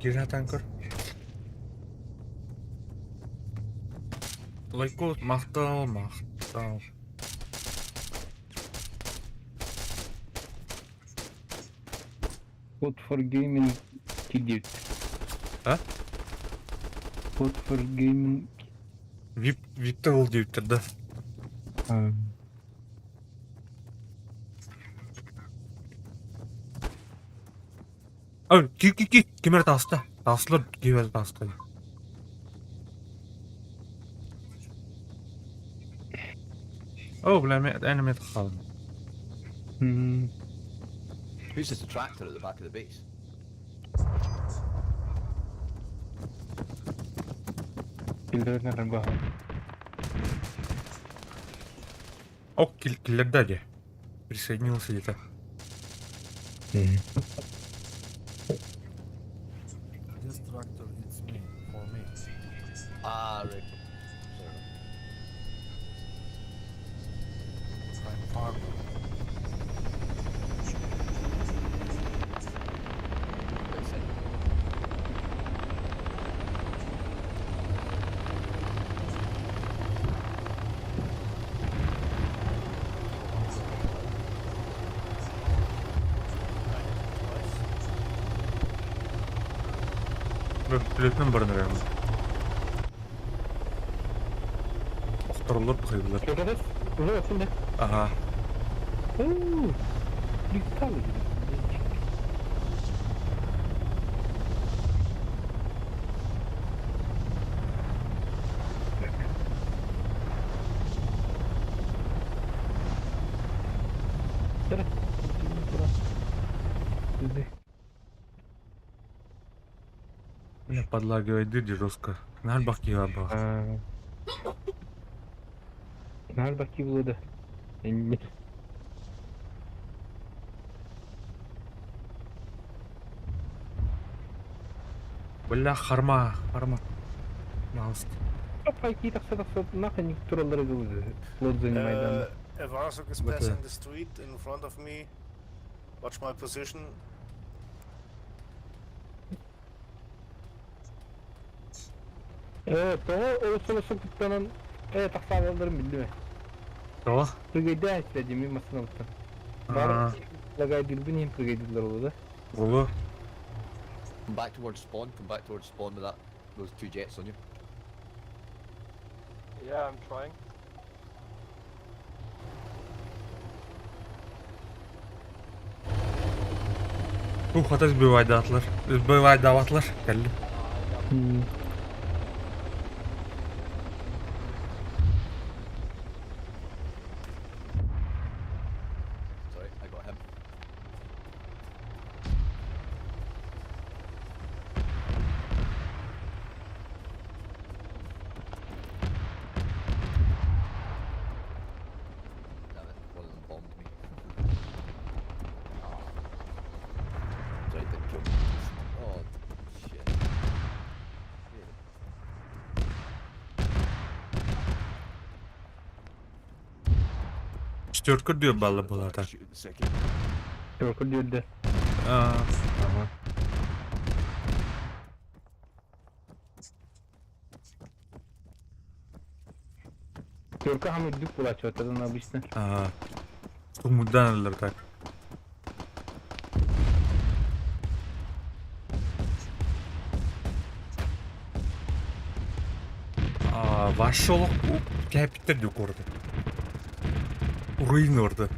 Kira tanker. Лайкот мақтал. Code for Gaming T9. А? Code for Gaming. Випті ол деп тұрды. Ки. Кемер таста. Таслар кемер таста. Біләме, әнімет қалым. Who's this tractor at the back of the base? Killер'den araba. Киллерда де. Присоединился где-то. This tractor, it's me, for me. Ah, right. I'm farmer. Білетінен барын әріміз. Оқтарылыр бұқайбылар. Görürüz. Burada şimdi. Aha. Digital. Бля, подлагивает жестко. Надо баки аба. Nerede bakayım burada? Бля, харма. Наст. Какие такса нахрен туралları gördü. Лот занимает. Evasok is But, passing the street in front of me. Watch my position. Evet, o sırası kutlanan taksa alırım bildi mi? Что? Прыгайда istedi mi masana utan. Ага. Лагай дирбин прыгайдылар oldu. Улы. Come back towards spawn. Come back towards spawn with those two jets on you. Yeah, I'm trying. Хата сбивать датлар. Сбивать даватлар. Келли. Sorry, I got him. Damn it, one of them bombed me. Sorry, didn't kill me. Oh, shit. Четверка diyor ballı bu zaten. Shoot the second. Yorku diyordu. Aa. Yorku hamı dük bulaç ortadan обычно. Ага. Umudan alırlar tak. Ваш олық кәпіттер дөк орды. Руин орды.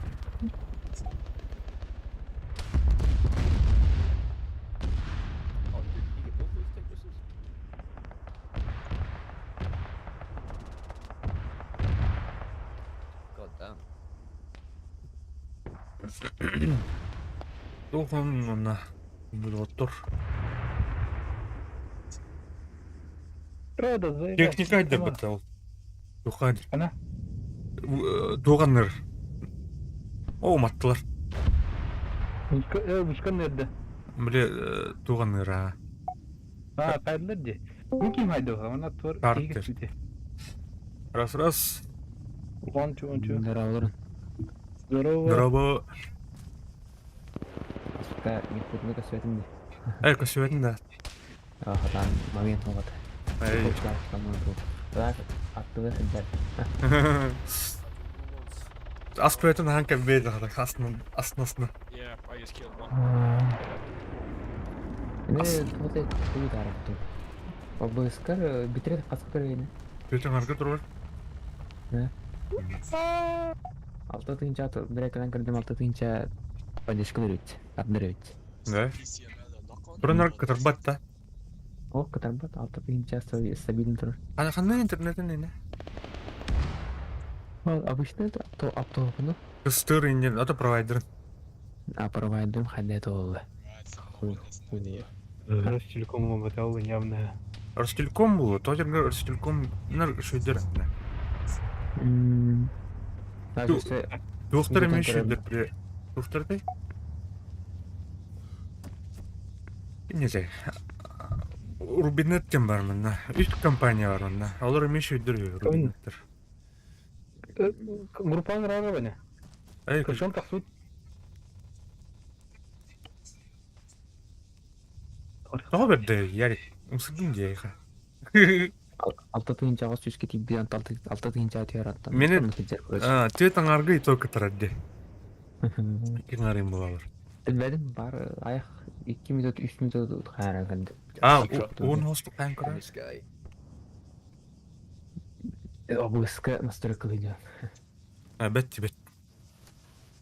Oh, did you get both those Tigruses? God damn. Тоқын ona. Бұл отыр. Рада заебать. Техника айда бітал. Тоқан. Ана? Тоғаныр. О, маттылар. Вышка nerede? Біле тоғаныр. Ha, kaydılar diye. Bu kim haydi o zaman? Atvar. Carter. Раз. Кончу. Здорово. Здорово. Здорово. Так, не путника светим. Ай, көсөбетін да. Там момент вот. Эй. Так, оттуда сидят. Аспиратор ханка бейді қадақ, астын. Yeah, I just killed one. Вот это удар тут. ОБСК битрет қасық берейін. Бейтін арғы тұрыр. Алты тыгынча бір экраннан кірдім, алты тыгынча поддержка береді. Абдырайды. Да. Тұрын арғы кітір батта. О, катарбат, алты тыгынча стабильный тұрыр. Қандай интернетін ені? Обычно это автоопыны. Кыстыр инген, аты провайдерын. А провайдерым хадет олы. Ростелеком баталы явно. Ростелеком бұл, тожерге Ростелеком шөйдер. Туқтар емен шөйдер бір. Туқтардай? Не жай. Рубинеттен бар мында. Үш компания бар мында. Олар емен шөйдер Рубинеттер. Группан рано. Эй, Кашон тахсут. Тағы берді, Ярик. Умсыдың де, айға. Алты тыгынча ағыз жүзге тейбден алты тыгынча өтер аттан. Мені түйетін арғы итол кітірәдді. Екен арайым болалар. Білбәдім, бар аяқ 2 минут, 3 минут қайран кәнді. Он хосту қайын In көрі? the sky. ОБСК настройка идет. Бәтті, бәт.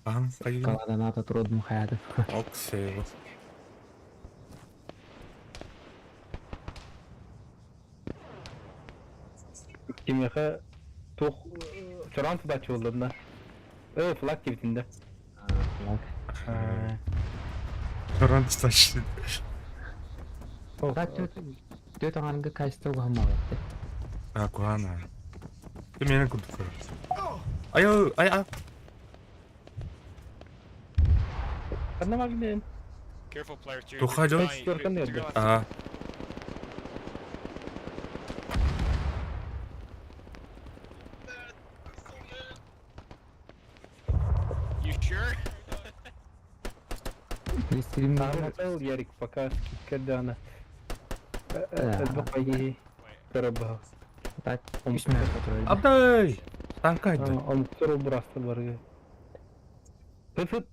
Ағын, қайын. Қаладан ата тұрудым қаяды. Оксей. Кимеха тух Торонто да чулдырна. Флаг кебитинде. Тұран тұсташы. Төт ағанғы качество ғаммағатты. Куана. Ты мені күрді көрі. Ай. Канна магнен. Careful, player 2. Тухай жол. You sure? Норматал Ярик пока когда она. Бақайы тарабаға. Так, үсмә қатырайды. Абдай! Танкайды. Он тұру бұрасты барға. Фыт.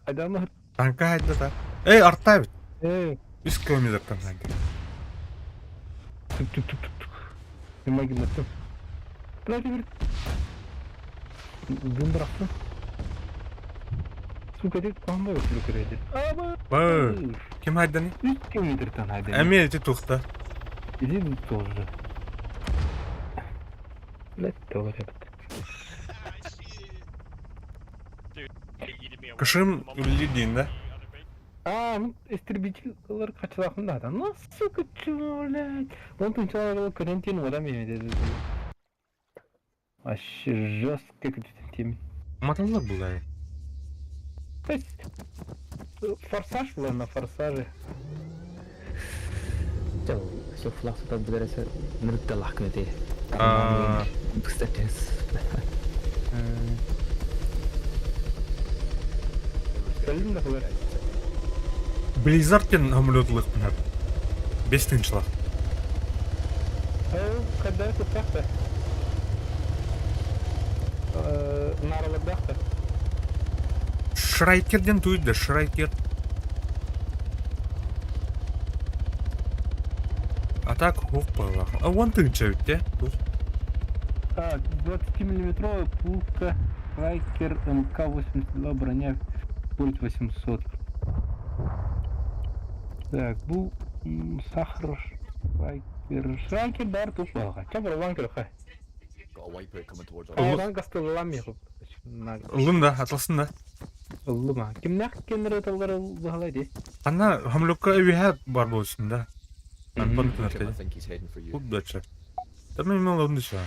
Адамы. Танкайды да. Эй, артта бит. 100 километрден танки. Тук. Немаги маттым. Плати бір. Дым бұрасты. Сука дек қандай өтілі көреді. Бай. Кем хайданы? 3 километрден хайданы. Әме еті туқта. Иди тоже. Блять, тоже. Кышым үлі дейін да. Истребитель качалахында да. Насыл качу, блять. Он тунчалар карантин адам емеді. Вообще жестко качу. Маталар бұл әй. То есть форсаж была на форсаже. Все флаг сюда бұдырасы нүрікті лақ көте. Бұстатес. Скажем, да, хулер. Близзардтен амулетлық бұнар. 5 тынчылақ. Когда это так-то? Наралабдақта. Шрайкерден туйды, Шрайкер. А так хуқ байлақ. Он тынча өтте. 20-миллиметровая пушка Шрайкер МК-82, броня пульт 800. Так, бұл сахар Шрайкер бәрі туп балға. Чабыр ванкер қай? Got a wipeout coming towards us. Аудан қастылылам еқіп. Ұлын да, атласын да. Ұлы ма? Кімнәқ генераторлары бағалай дей? Ана хамлыққа өйе бар болсын да. Анпан Jim, I тынарты. think he's heading for you. Бұл дәтші. Тәмі мен ұлынды ша.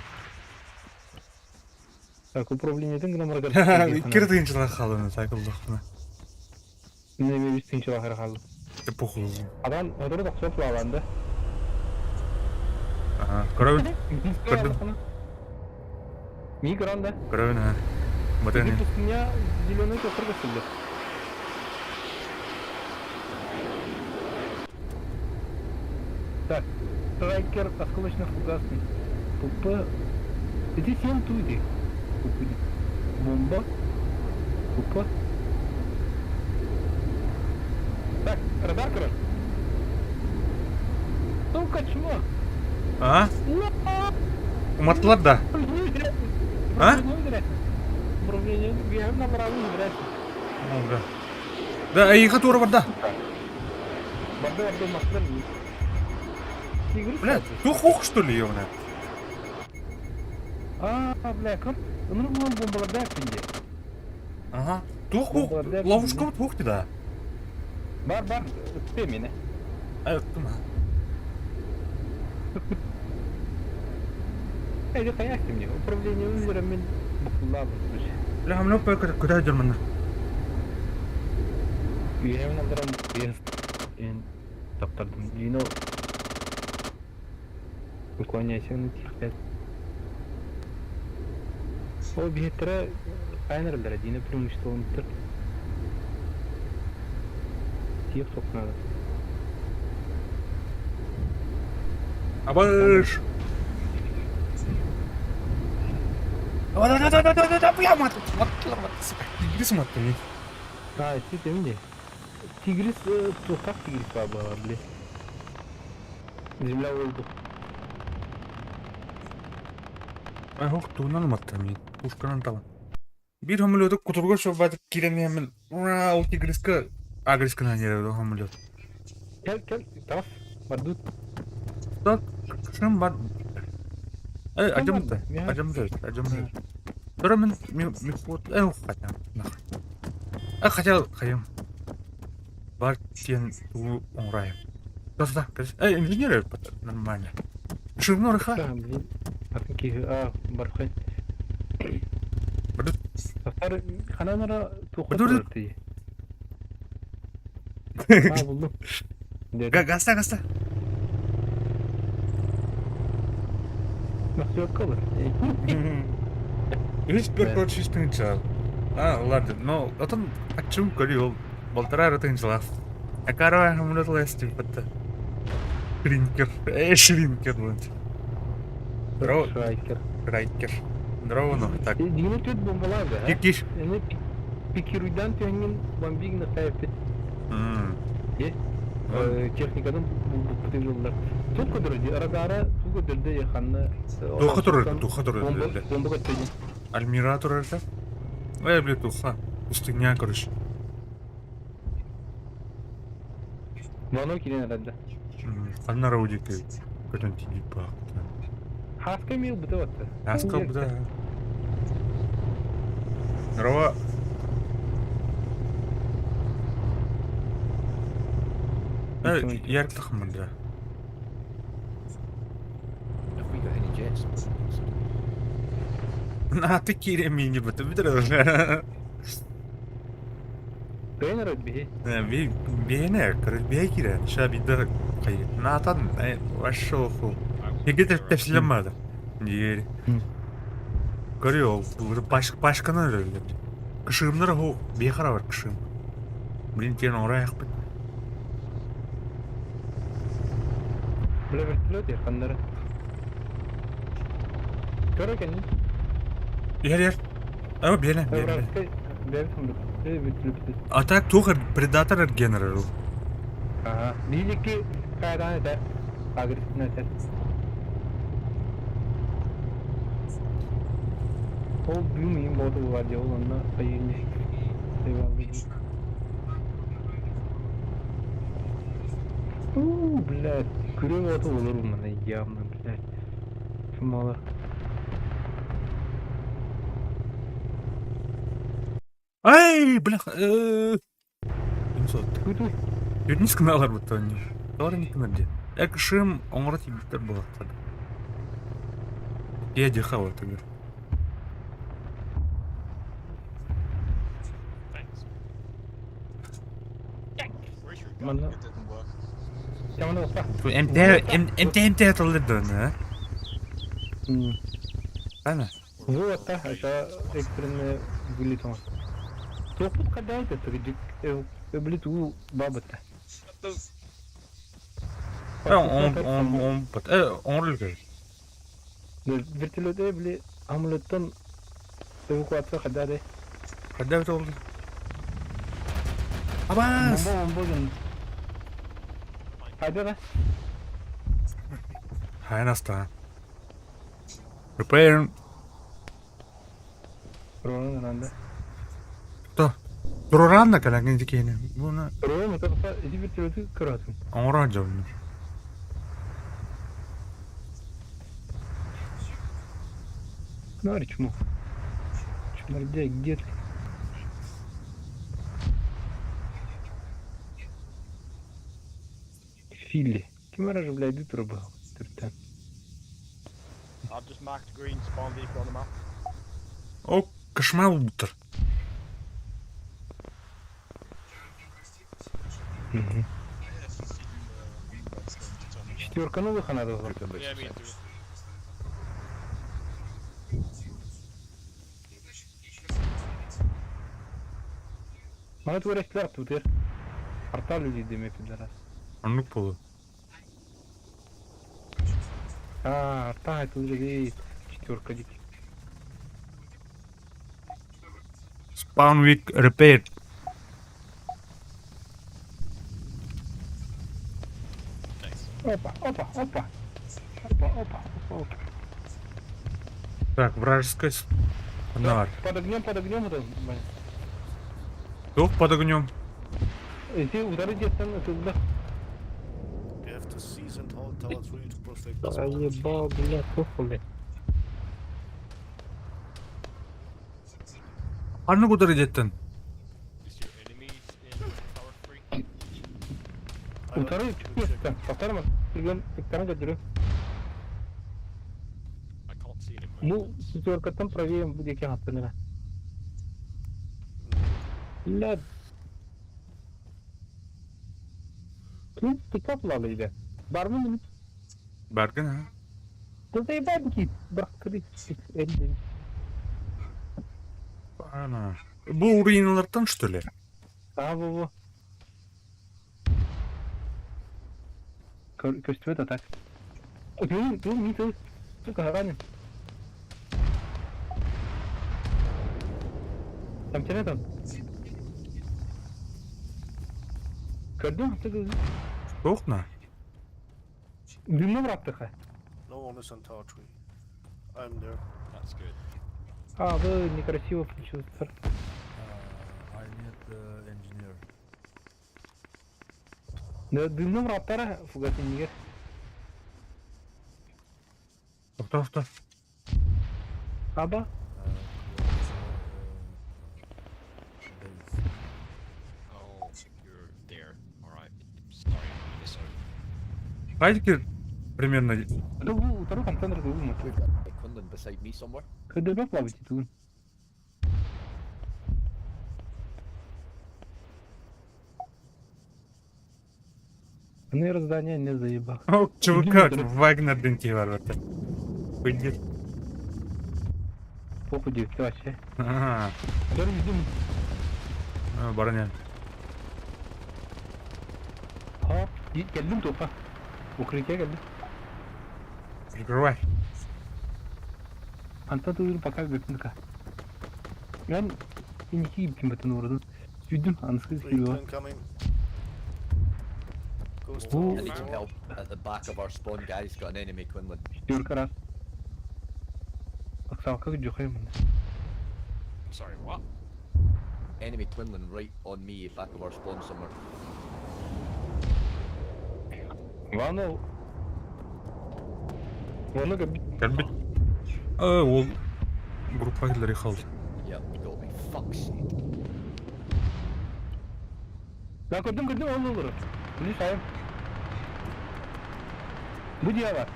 Так, управлениеден гына маргар. Кері тыйыншылар қалыны, сайқылдық бұна. Неме біз тыңчы бақыр қалды. Похуй. Адам өтірі дақ сөп лағанды. Көрдің? Мигранда. Көрдің, ha. Батаны. Тут у меня зеленый косыр косылды. Так, страйкер осколочно-фугасный. ПП. Здесь 7 туди. Бомба. ПП. Так, радар, короче. Ну, качмо. А? Ну, Уматтылар да. А? Управление, я набрал играть. Ага. Да, иха тура бар да. Барды мастер. Бля, тух что ли, ёвна? Бля, ком? Ну, бомбардак инде. Ага. Тух, Бомбардак, ловушка тух да. Бар, спей меня. Тума. Это понятно мне. Управление озером мен букулабы. Бля, хамно куда идём? Я набрал ен таптардым. Жино. Уклоняйся на тихо. О, бетра айнерлер дина преимуществом-то. Тихо сок надо. Абаш. Да, бля, мат. Иди смотри. Ты мне. Тигрис, то как тигрис баба, бля. Земля воздух. Ох, туунан маттами. Пушканан тала. Бир хамлёды кутурга шобат кирене мен. Ура, ул тигриска агрискана нереді хамлёд. Кел, тас, бардут. Так, кышым бар. Ажамда. Я- Ажамда. Тора мен миквот хотя. Хотя хаям. Бар тен ту онрайм. Да, инженер нормально. Шивно рха. Да, блин. Атки, бархай. Бардут. Сафар, хананара тухот Бардут. өртөй. Булдум. Гаста. Насык калыр. Весь принцал. Ладно, но отон ачум көрүл. Болтара ротынчылар. Акара хамлёд ласти патта. Шринкер вот. Здорово, Шайкер. Райкер. Здорово, ну так. Дина тут бомбалар да. Тик-тиш. Эне пикируйдан төнген бомбигна кайфет. Техникадан бутын жолдар. Тук дөрди, арагара тук дөрди яханны. Туха турар. Бомба көтөйдү. Альмира турар да. Блин, туха. Пустыня, короче. Моно кирен арада. Анна раудик. Көтөн тип баг. Хаска мил бутаватты. Аска буда. Здорово. Ярк тахмында. Have we got any jets? На ты кире мини буту. Тренер бе. Бейне, бей кире. Шабида кай. Натан вашофу. Егетер тепсилемады. Нери. Көрөй, башканы өлөдү. Кышымнар хо бейхара бар кышым. Блин, тен орай акпыт. Бля вертолет я хандара. Көрө кен. Ер. Бейне. Бер фондук. Вертолет. Атак тухар предатор генерал. Ага. Дилики кайдан да. Агрессивный тет. Ол büyümeyin modu var ya olanla ayırmış. Eyvallah. Блядь, күреп отыр olur мына явно, блядь. Шумала. Ай, бля. Күтү. Юрнис кыналар бутон. Тора не кынады. Экшим оңра тибиттер болот. Я дихава тагыр. Thanks. Where's your gun? Мана. It didn't work. Ямана опа. МТ атылды да. Ана. Вот та, аша экстренный вылет он. Топут когда это, блядь, бабата. Он бат. Он рылгай. Вертолеты били амулеттан эвакуация хадады. Когда это oldu? Абас! Бомбоген. Haydi da. Hayır hasta. Repair. Ronun herhalde. Da. Duran da kalan genci kene. Buna Ronun mu tarafa iki vertoleti kırasın. orang jauh. Смотри, чмо. Чмордяй, где ты? Филли. Кем же, блядь, ты пробовал? I've just marked the green spawn vehicle on the map. O kışma oldu. Четверка новых надо было. Yeah, me too. Bana tuvaletler tutar. Artar люди demek pidara. Anlık bolu. Арта это уже видит. Четверка дикий. Spawn week repair. Опа, опа, опа. Опа, опа, опа. Так, вражеская. Нар. Под огнем это. Дух под огнем. Эти удары действительно туда. We have to seize and hold Tower 3 to protect the spawn. Ебал, блядь, кухоле. Anlık udarı cidden. Is your enemies in tower 3? Удары чисто. Повторим. Прием, пиктором гаджеры. I can't see him. Ну, четверка там правее будет кем остальные. Блядь. Тут пикап лалıydı. Var mı bunu? Bergen ha. Да заебал ki. Bırak kırık. Elinde. Ana. Bu ruinlerden что ли? Во. Костюм это так. Не ты. Сука, ранен. Там тебя там. Gördün mü? Дух на. Dünle bıraktık ha. No one is on Tower 3. I'm there. That's good. Вы некрасиво получилось. I need the engineer. Dünle bıraktılar ha. Fugatın niye? Tohta. Aba. Base. Oh, you're there. Alright. Sorry, I missed out. Haydi ki примерно. Да вы второй контейнер вы умный. We've got a Quinlan beside me somewhere. Когда бы плавать тут? Наверное, здание не заебал. O çubuk Wagner dinki var orada. Pıncır. Похуй девки вообще. Aha. Даже видим. Baranyan. Geldim topa. Укрытие geldim. Прикрывай. Антон ты пока бекника. Ben iniki gittim batın uğradım. Sürdüm anasını siliyor. Recon coming. Goes I Tower need some 4. help at the back of our spawn, guys. Got an enemy Quinlan. Diyor karar. Bak salka gidiyor kayım. I'm sorry, what? Enemy Quinlan right on me, back of our spawn somewhere. Vano. Vano gibi. Gel bir. O gruptakileri kaldı. Yep, you got me. Fuck's sake. Ben gördüm olur. Bunu sayayım. Bu diye var.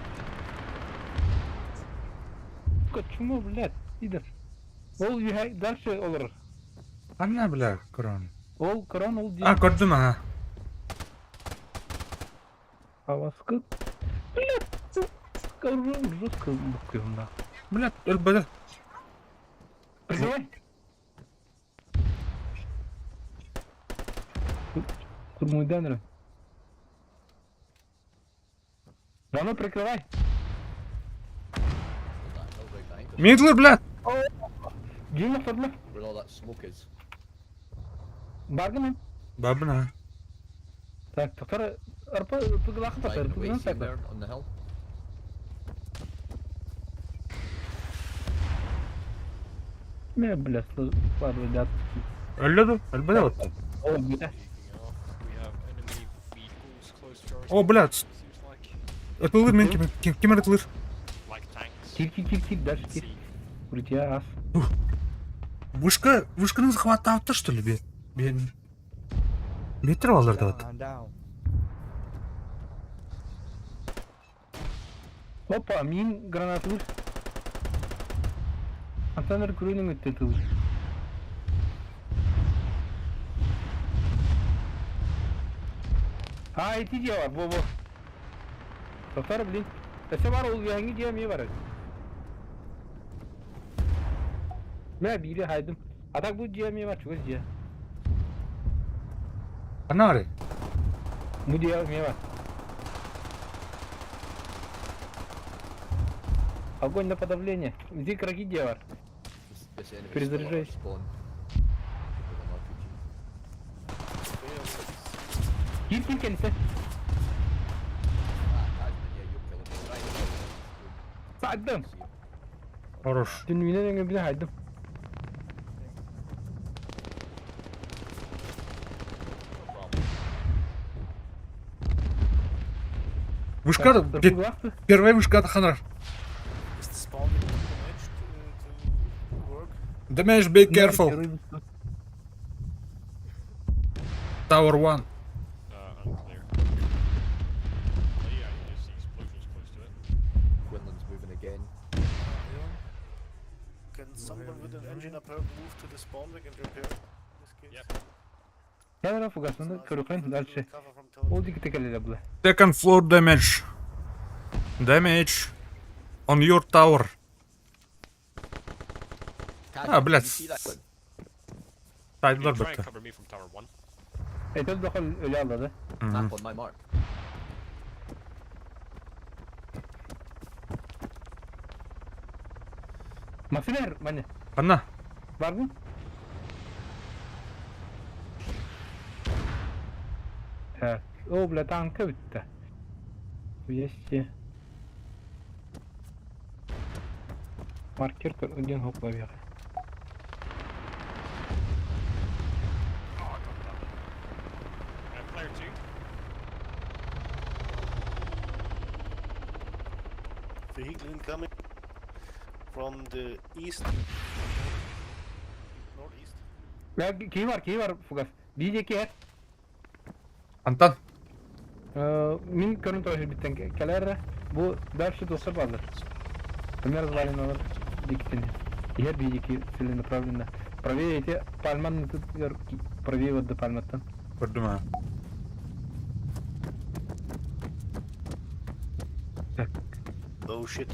Kaçma bled. İdir. Ol ders olur. Anne bile Kur'an. Ol Kur'an ol diye. Ah gördüm ha. Havaskı. Bled. Kavrum Rus kıldım bakıyorum da. Bile ölbede. Призывай. Kurmuyu denir. Равно прикрывай. That hill right behind us, Мидлер, блядь! Геймов тодлы. where all that smoke is. Барды мен. Бабна. Так, тоқтар арпа пыгылақы тастар. Driving away Пыгылан from сайтар. there on the hill. Мен, блядь, ладно. Өллөдү, өлбөдө вот. О, бүйта. Taking off. We have enemy vehicles close to our О, блядь! seems like. Өтүлür мен кем өтүлür? Like tanks. Кир, дальше кир. Бритья, ас. Вышканы захватты, что ли, бен? Бетер аларды вот. Опа, мин гранатылыр. Антаныр күрөнің өтті тылыр. Эти де бар, во. Тоқтар, блин. Эсе бар, ол яңы де ме бар. Мен бири хайдым. Атак бұл де ме бар, чугыз де. Анаре. Бұл де ме бар. Огонь на подавление. Где кроги де бар? This enemy Перезаряжай. spawn. Кир, келсе. Yeah, you'll kill him. Right. Сайдым. Хорош. Түнминен өңі біле хайдым. Вышка, первая вышка Ханар. Is the spawn damaged to work? Damage, be careful. Tower 1. Unclear. Oh, yeah, you just see explosions close to it. Quinlan's moving again. Can someone with an engine apparent move to the spawn rig and repair this case? Yep. Яна фугасында көрөкөн дальше. Cover from television. Ол дики текелеле була. Second floor damage. Damage on your tower. Cat, блядь. did you see that one? Saydılar Try and bette. cover me from tower 1. Этел дохол ölü алады. Map on my mark. Масилер, мане. Ана. Бардın? Ha, o bile tanka bitti. Bu yeşil. Marker kır, ödün hopla bir. Player 2. Vehicle incoming from the east. Northeast. Ya key var Fugas. Diyecek yer. Антон. Min körün toşı bitten keler. Bu ders dostlar vardır. Ömer звали номер диктин. Я дiyecek сильно направленно. Правее эти пальман правее вот до пальматтан. Gördüm ha. Oh shit.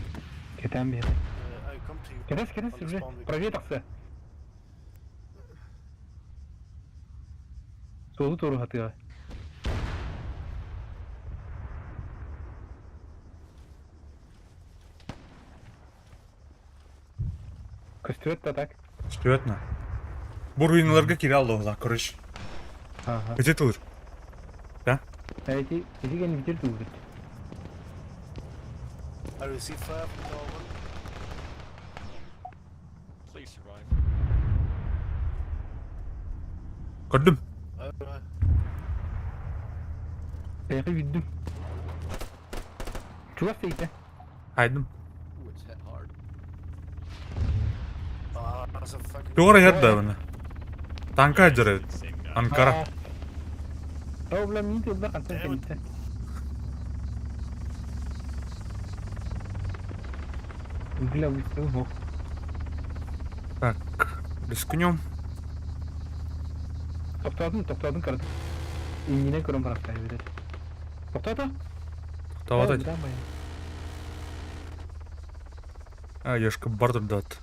Keten bir. I come to you. Ketes On the уже. spawn rig. Правее таксы. Solu doğru hatıyor. Көстүрөт атак. Stüvetna. Bu ruinlarga kire aldı ola kırış. Ага. Где тылыр? Эти ген битер дүүрүт. I received fire from tower one. Please survive. Gördüm. Эйхи виддим. Чугас дейте. Haydım. Ooh, it's hit hard. That's a fucking. Doğru yerde bana. Tanka acırı. Same guy. Ankara. О, бля, минти да кантен кенте. Бля, выстрел. Так. Рискнем. Токтадым кырды. Иңине көрөм барактай берет. Токтата. Тавада. А, яшка бардыр дат.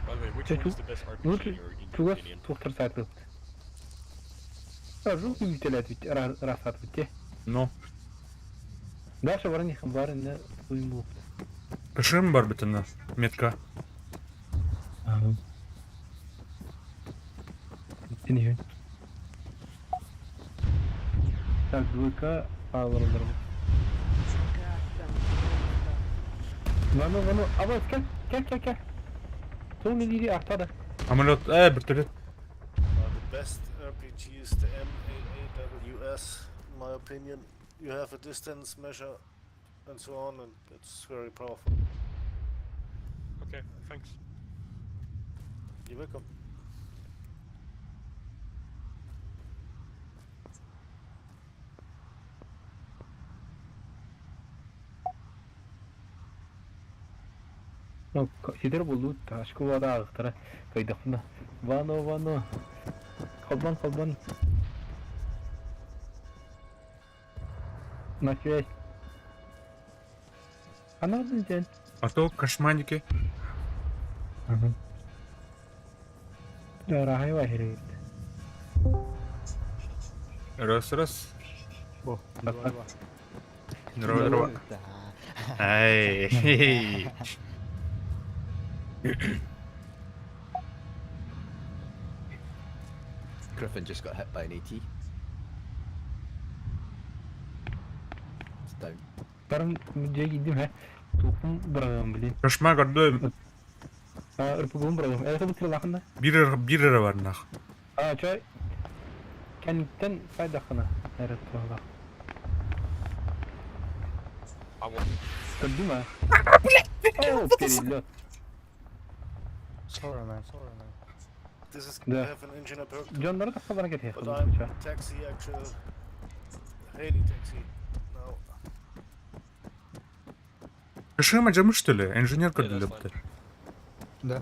By the way, which Чечу. one is the best RPG Лучше or чугас Indian? токтор сайтты. А, жук бителет бит расат бит. Ну. Дальше варни хабарында уйым бул. Кышым бар бітіні, метка. Синеген. Так, двойка алырылыр. Вану, абай, кел. Сол не дири артада. Амалет, бір түрет. The best RPG is the MAAWS, in my opinion. You have a distance measure and so on, and it's very powerful. Okay, thanks. You're welcome. Ну, сидер болду, ташкы вада агыктара кайдакында. Вано. Колбан. На связь. Анадын сен. А то кашманики. Да, рахай вахири. Раз. Бо, Здорово. Ай. Griffin just got hit by an AT. It's down. Барым же гидим he. Тукум бұрағым білейм. Кашма gördüm. Ürpügüm bұрағым. Әйті бұл сілақында? Bir lira var nak. Çay. Kendikten faydakına. Evet, tuğla. I want. Gördün mü? Oh, perillo. Sorry, man. This is Yeah. I have an engineer perk, Canları da sabana getir. but I'm taxi actual Haley taxi now. Kışım acımış tüle. Engineer Yeah, kadın that's yaptı. fine.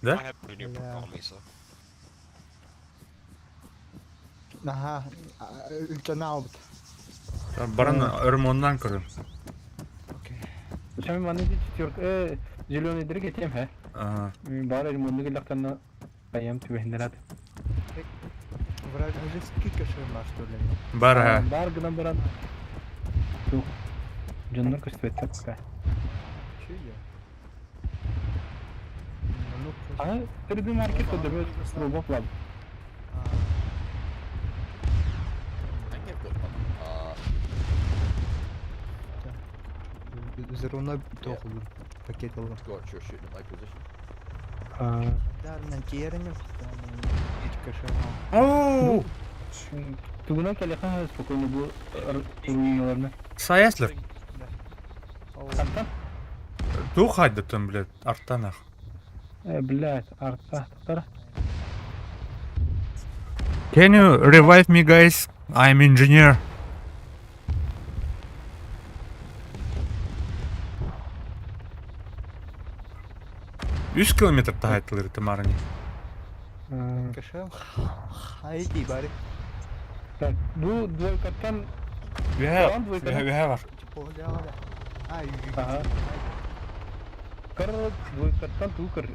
Da? I have a new perk on me, so. Ага, canal. Baran örmondan kırın. Sen bana de четверка. Зеленый дыры geçeyim he. Aha. Bari limonlu gillaklarına kayam tübehindeler. Вражеский кошмар, что ли? Бар ha. Бар гынан баран. Тух. Canlar köstübet yapka. Че я? Aha, bir market oldu. Bir robot var. I think they've got Зерона тоқылды. Пакет алdım. Scotch, you're shooting at my position. Дарынан керенем. Hiç kaşıma. Oo. Tuguna kelekha spokojno bu ruinalarına. Sayaslar. Artan? Tuh haydatın bile. Arttan ah. Блядь, арта. Тара. Can you revive me guys? I'm engineer. Üç kilometre daha ettiler temarını. Kaşım. Haydi bari. Так, bu двойкаттан Ühe var. Pohla var. Ay. Ага. Кыр двойкаттан тукыр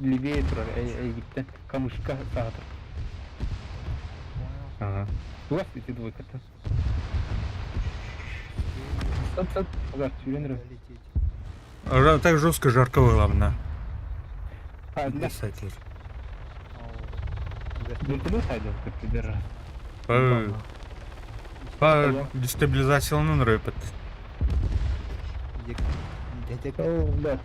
левее тұрар, әйгіттен. Камышқа сағатыр. Ага. Туас беті двойкаттан. Сап, Азар, сүйренірім. Так жестко жарко было на. А, да. Сайтлер. Вертолет хайдал, как ты держа. По дестабилизационный рыпет. Dedek. О, да.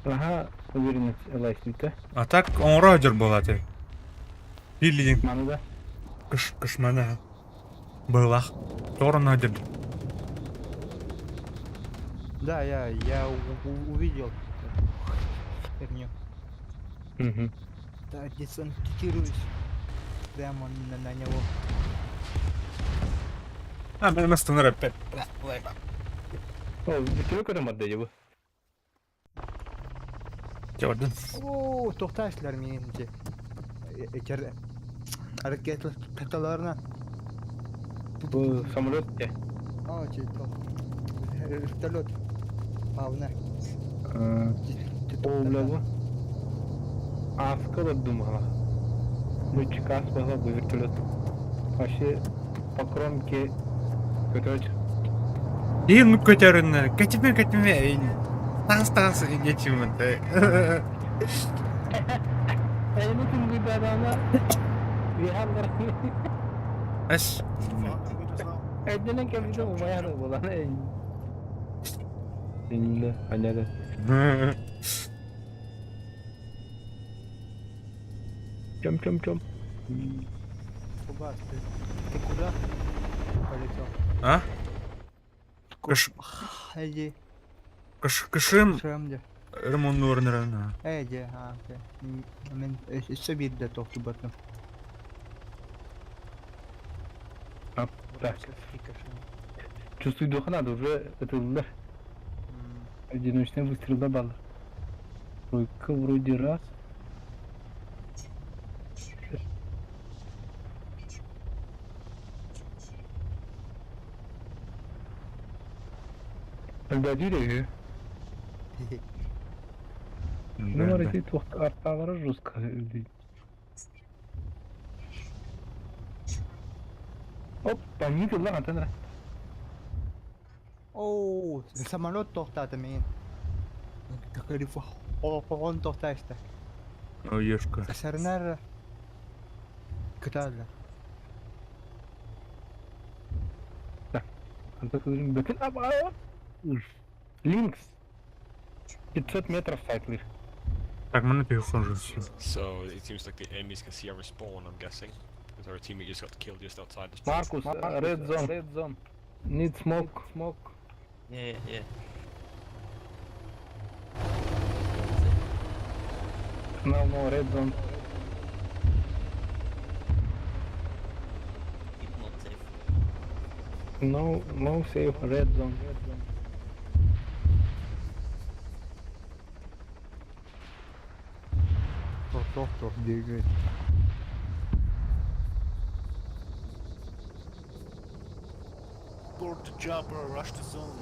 Ага, уверенность лайфнита. А так он родер была ты. Пилинг Мануда. кышмана. Была. Торон один. Да, я увидел херню. Угу. Да, десантируюсь прямо на него. А, ben nasıl rıpet. О, вертолет kadar madde bu. Gördün. Oo, tohtaşlar menimce. İçeride hareketli petalarına. Bu самолет ya. Aa, çeto. Вертолет. Мавна. О, бля, bu. Аска da dumala. Bu çıkas bana bu вертолет. Başı Покромки көтөч. Ең көтерінні. Кетіме. Тағыз geçeyim. Ayını tüm bir adamla bir hamlar. Аш. Fuck, wie das now? Edenen kemide umaya da bulan ey. Seninle halede. Çöm. Куда? Ты куда? Полетел. А? Кыш, Иди. кышым Шрамде. ремонт орнырына. Иди. Окей. Мен все видно тоқты баттым. Так. Чувствую духа надо уже это удар. Одиночный выстрел добавил. Тройка вроде раз. Когда деревья. Ну, говорите, арта жестко. Опа, не видел, ладно, тендра. Оу, самолет тоқтады мен. Какой-то он тоқташты. Ешка. Сарнар кытады. Bakın ama Линкс 500 метров сайклер. Так, мы на перехон же все. So it seems like the enemies can see our respawn, I'm guessing. Because our teammate just got killed just outside the spawn. Маркус, red zone. Need smoke. Yeah. No, red zone. It's not safe. No safe, red zone. Тоқ бегает. Board the chopper, rush the zone.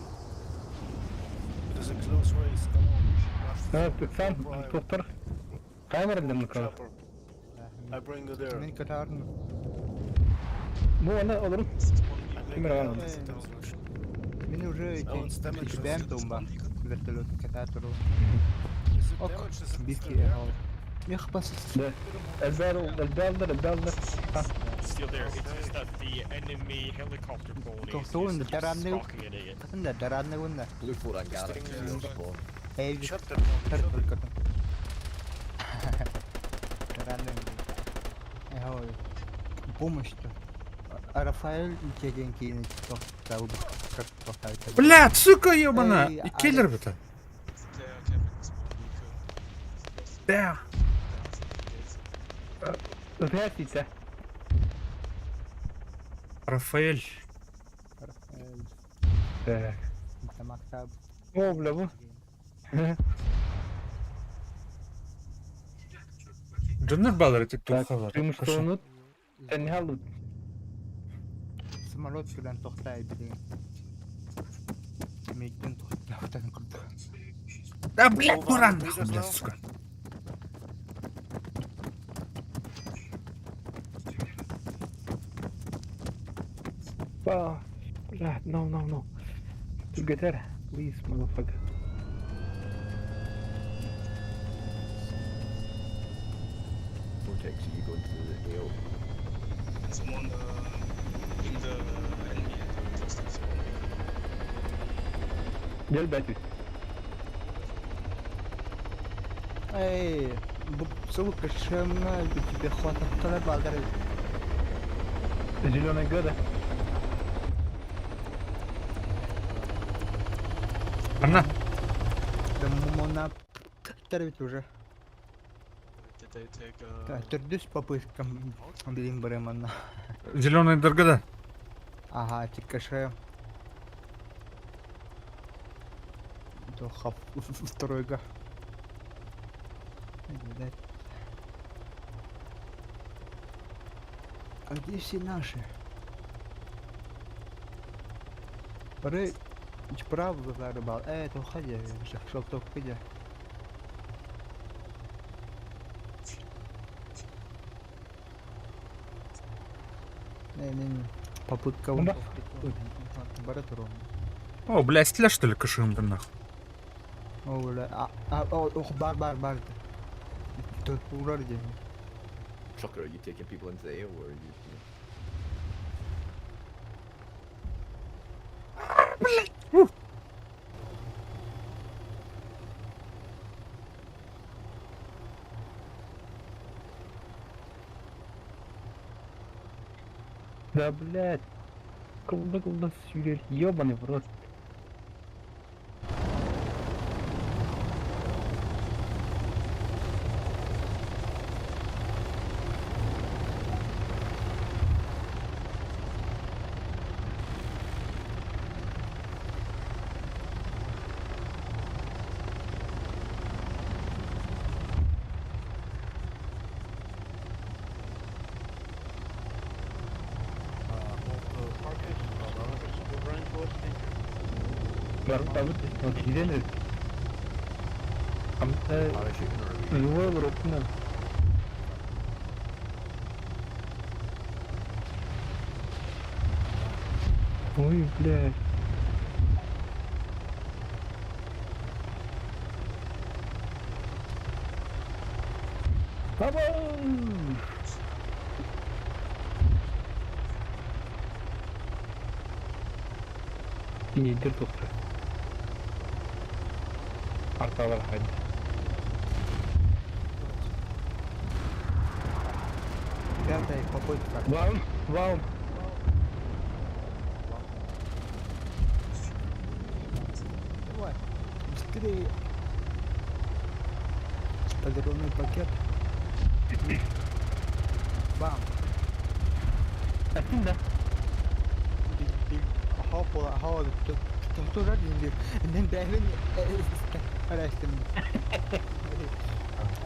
It is a close race, come on. Rush the Ha, zone. sen Drive. doktor. Kamerada mı kalır? Chopper. I bring you there. Мен кытарын. Bu ona olurum. I make Камера a вон. resolution. Мен уже Oh, it's damage пришибаем resistance. тумба. Вертолет кататору. Is it Ок, damage resistance битки still there? ал. Мех пас. De. Elbelder. Ha. It's still there, it's just that the enemy helicopter pony Toch is zo in de just terrain nu. stalking an idiot. Кытында дарадны гунда. Blue 4 and Garrett Sitting is in your spawn. Эй, Shut them down. тыр Shut them кытын. Дарадны гунда. Ой. Помощь-то. Рафаэль деген кейін тоқтау как тоқтайды. Блядь, сука ебана! Эй, И киллер Алекс. это. Да. Здравствуйте. Рафаэль. Рафаэль. Так. Тамақтаб. О, бля, bu. Джоннер балар тек Так, тухалар. жұмысты ұмыт. Sen ne aldın? Самолет bilen тоқтайды деген. Мектен тоқтаудан құрды. Да, блядь, дуран, нахуй, блядь, сука. Bah. No. To get there. Please, motherfucker. Vortex, are you going to the AO? Someone in the enemy clusters. Gel Betty. Эй, сука, шемна, тебе хватит тогда балдары. Зеленая года. Она. Да мона тервит уже. Did they take Да, тердюс попыткам блин бремана. Зеленая дорогода. Ага, тикаше. Дохав второйга. А где все наши? Пора вправо зарыбал. Это уходи, шел только где. Не. Попытка Ну да. Баратрон. О, блядь, стиля что ли кашым нахуй? Бар. Тут урарди. Trucker, are you taking people into the air or are you? Да, блядь. Куда сюрель, ёбаный в рот. Бар, вот gidelim. Parachuting or are we? Yuva bırakın. Ой, блядь. Бабам! İyidir doktor. Arkalar hadi. Пятая попытка. Вау. Давай, быстрее. Подробный пакет. Бам. Aslında. Hava tuttu radyo. Ben devrin araştırdım.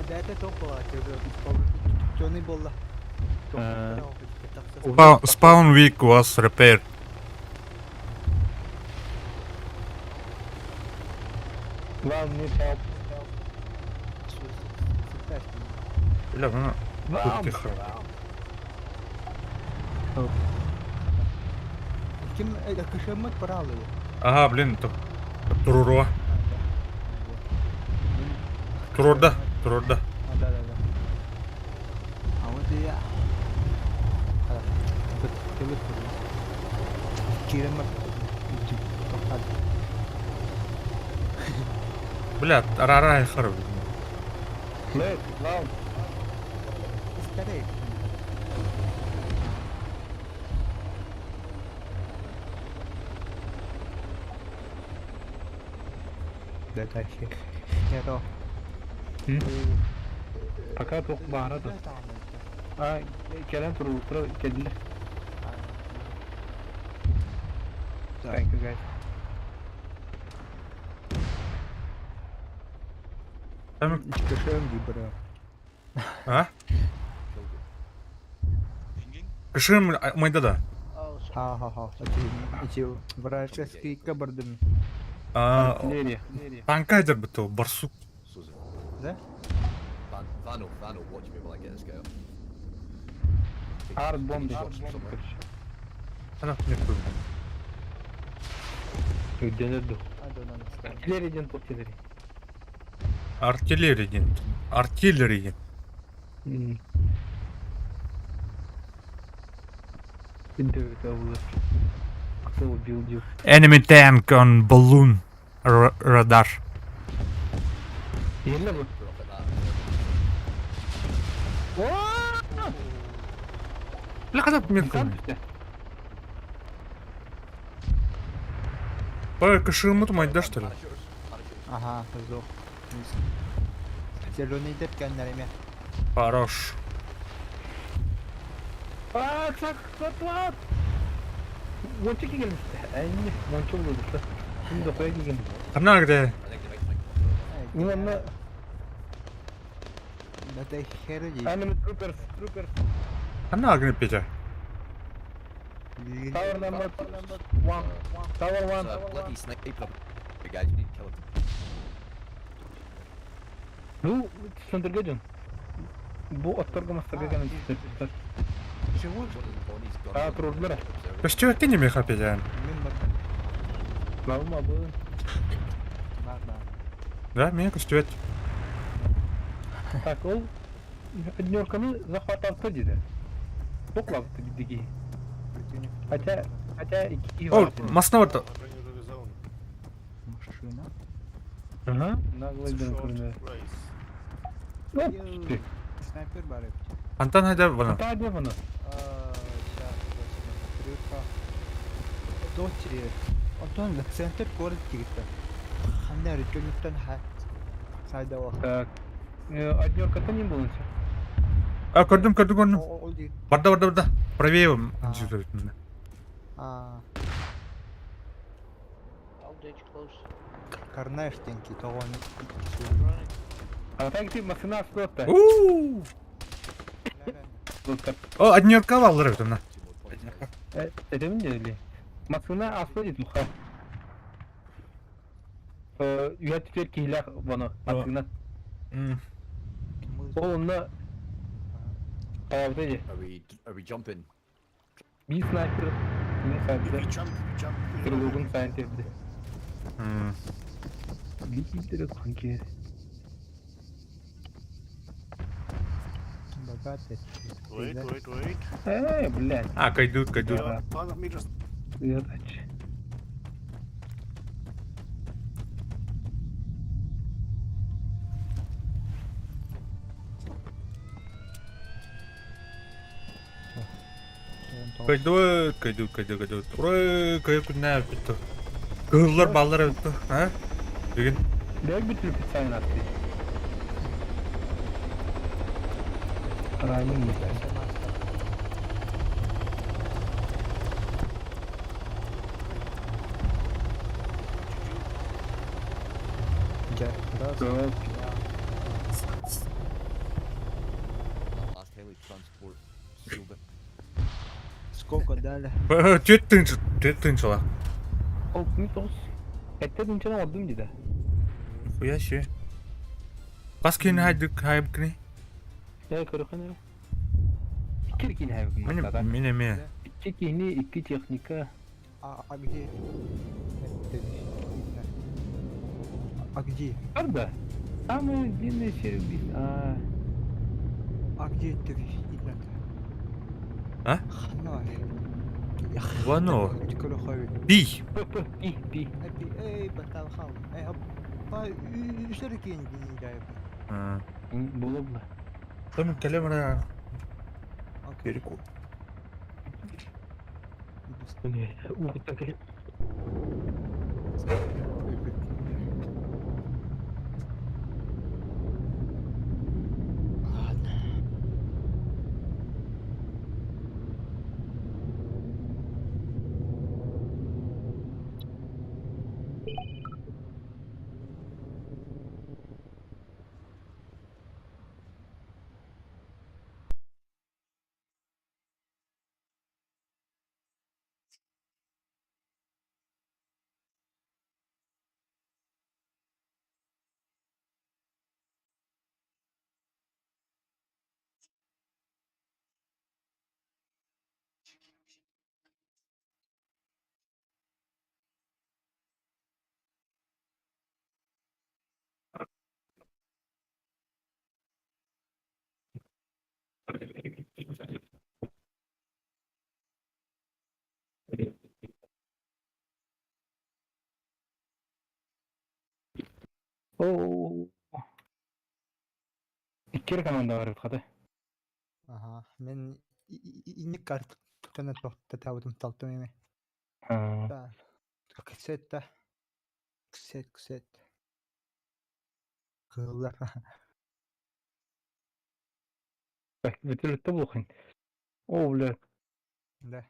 Data topu açıyor. Johnny Bolla. Spawn weak was repaired. Wow, need help. Бля, ну... Wow. Тихо. Kim kışımı paralı. Ага, блин, это... Туруро. Турурда. Да. А вот я. Кирема. Бля, арара хару. Look, wow. Скорее. Да, дальше. Это. Fakat çok baharat. Aa, gelen turu kediler. Thank you guys. Там... Кышем гибра. А? Pinging? Кашим Майдада. Ха. Эти вражеские кабардами. Артиллерия. Танкайдер бito, барсук. Susan. Да? Vano, watch me while I get this guy up. Hard bomb. Somewhere. Ana, не понял. Dönerdi. I don't understand. Артиллерия артиллерия. Артиллерия. Кто убил Дюк? Enemy tank on balloon radar. Yerine bu. We're up at that. Бля, когда метка? Там işte. Бля, кашиму-то майда, что ли? Parachuters. Ага, сдох. Зеленый детка на время. Хорош. Saklat. Monçuk gelmişti. Aynı monçuk oldu. Şimdi de koya gelmiş. Kamna где? I think they might think. Bununla Это хероди. enemy troopers. Kamna где Петя? Tower number 1. Tower There's 1. a bloody sniper up. You guys, you need to kill him. Bu söndürgecin. Bu otlarga mastarga gelmişti. Чего ж? One of the Bonnie's gun. А, трудно. Көстөбөкке неме хапеден? Мен баттым. Лавма был. Бар, бар. Да, мен көстөбөт. Так, ол однерканы захваталты дейді. Тоқлапты бидеги. Хотя iki Ол, var. масына барда. I'll bring you to the zone. Машина. Ага. It's Наглый a ден short көрінді. race. Оп, Йоу, түсті. Снайпер бар еді. Антан хайда бана. Та де бұны? Сейчас, Трюка. Дочери. Антон, центр город тигітті. Қандай рүтөніктен сайда уақыт. Так. Однерка-то не было. А, көрдім. Ол дейді. Барда. Правее А. жүзөрүтүндө. Aldrich close. Карнаштенки, тоғын. А так ти машина слотта. Уу! О, однерка алыр өтүнө. Two more points. Это мне или? Машина освободит муха. Я теперь кийлах воно. Машина. Ол онна. Правда же. Are we jumping? Bir sniper. Ne If saydı? you jump, you Kırılığın sayentesi. М. Bir gidiyor kanki. Богатый. wait. Блядь. А, кайдут. 500 meters. Задача. Кайдут. Ой, кайдут күнә битте. Кызлар баллар өттү, а? Деген. Дай bir türlü sayın attı. Rayman mı? Раз. Yok. Last heli transport sealed it. Сколько дали? Төттүнчүла. Ol, mit olsun. Ette dünçene aldım dedi. Хуяще. Баскин хайдык. Ya kırıkın ya. Kirkin hayvım. Мене. İki kihni, iki teknika. А где? Это видно. А где? Orada. Самый длинный сервис. А где это видно? А? Хной. Вано. Курохой. Би. Пи. Эй, батал хал. Эй, апа, üstündeki indiriyor. Было бы. Томин калемра. Окей. Ух, так. Ладно. Oo. İki komanda var hadi. Ага, мен иник картаны тоқтатабытым талтым эме. Ha. Да. Ксетта. Ксет. Кыллар. Bak bütün de bakın. O bile Да.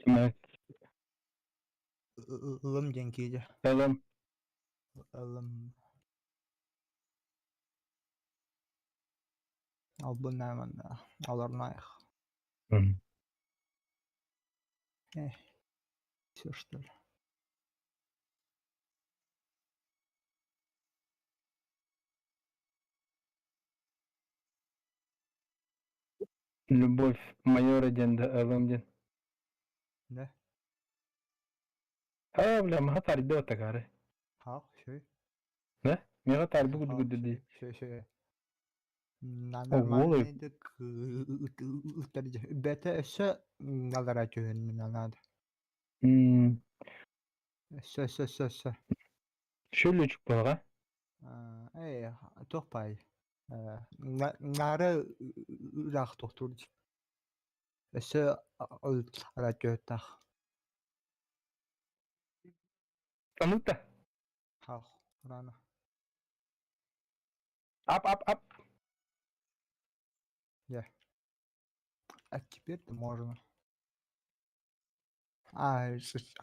demek Ылым денкейде. yalan. Ылым. Ал бұл нәмін аларнайық. Все что ли. Любовь, майор Эденда, Элэмдин. Ne? Бля, мага тарби отагары. Ha, şey. Ne? Мага тарби Ha, гуд-гуд-ди. şey. О, голый. Нормальный утарıcı. Bete ise nalara güvenli nalada. Ese. Şöyle çık bana. Topay. Nara ırak doktorcu. Ese ara götah. Tanık da. Ha, rana. Ап. Теперь можно.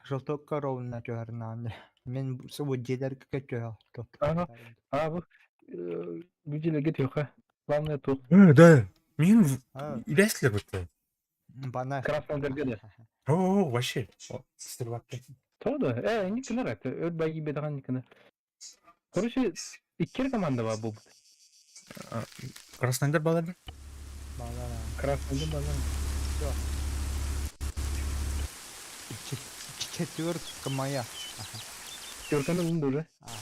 Желток ровно черная. Мен сводитель как Ага. Bu gücüyle gidiyor ha. Главное тут. Да. Мен А. ilaçlar bitti. Bana. Красный дергеде. О, вообще. Сіздер бақты. Todo. Не кінер әті. Өт бәйгі бедіған не кінер. Короче, ikili команда var bu. Краснайдар балады? Bana. Красный базар. Четвертка моя. Türkan'ı bulundu уже. Ага.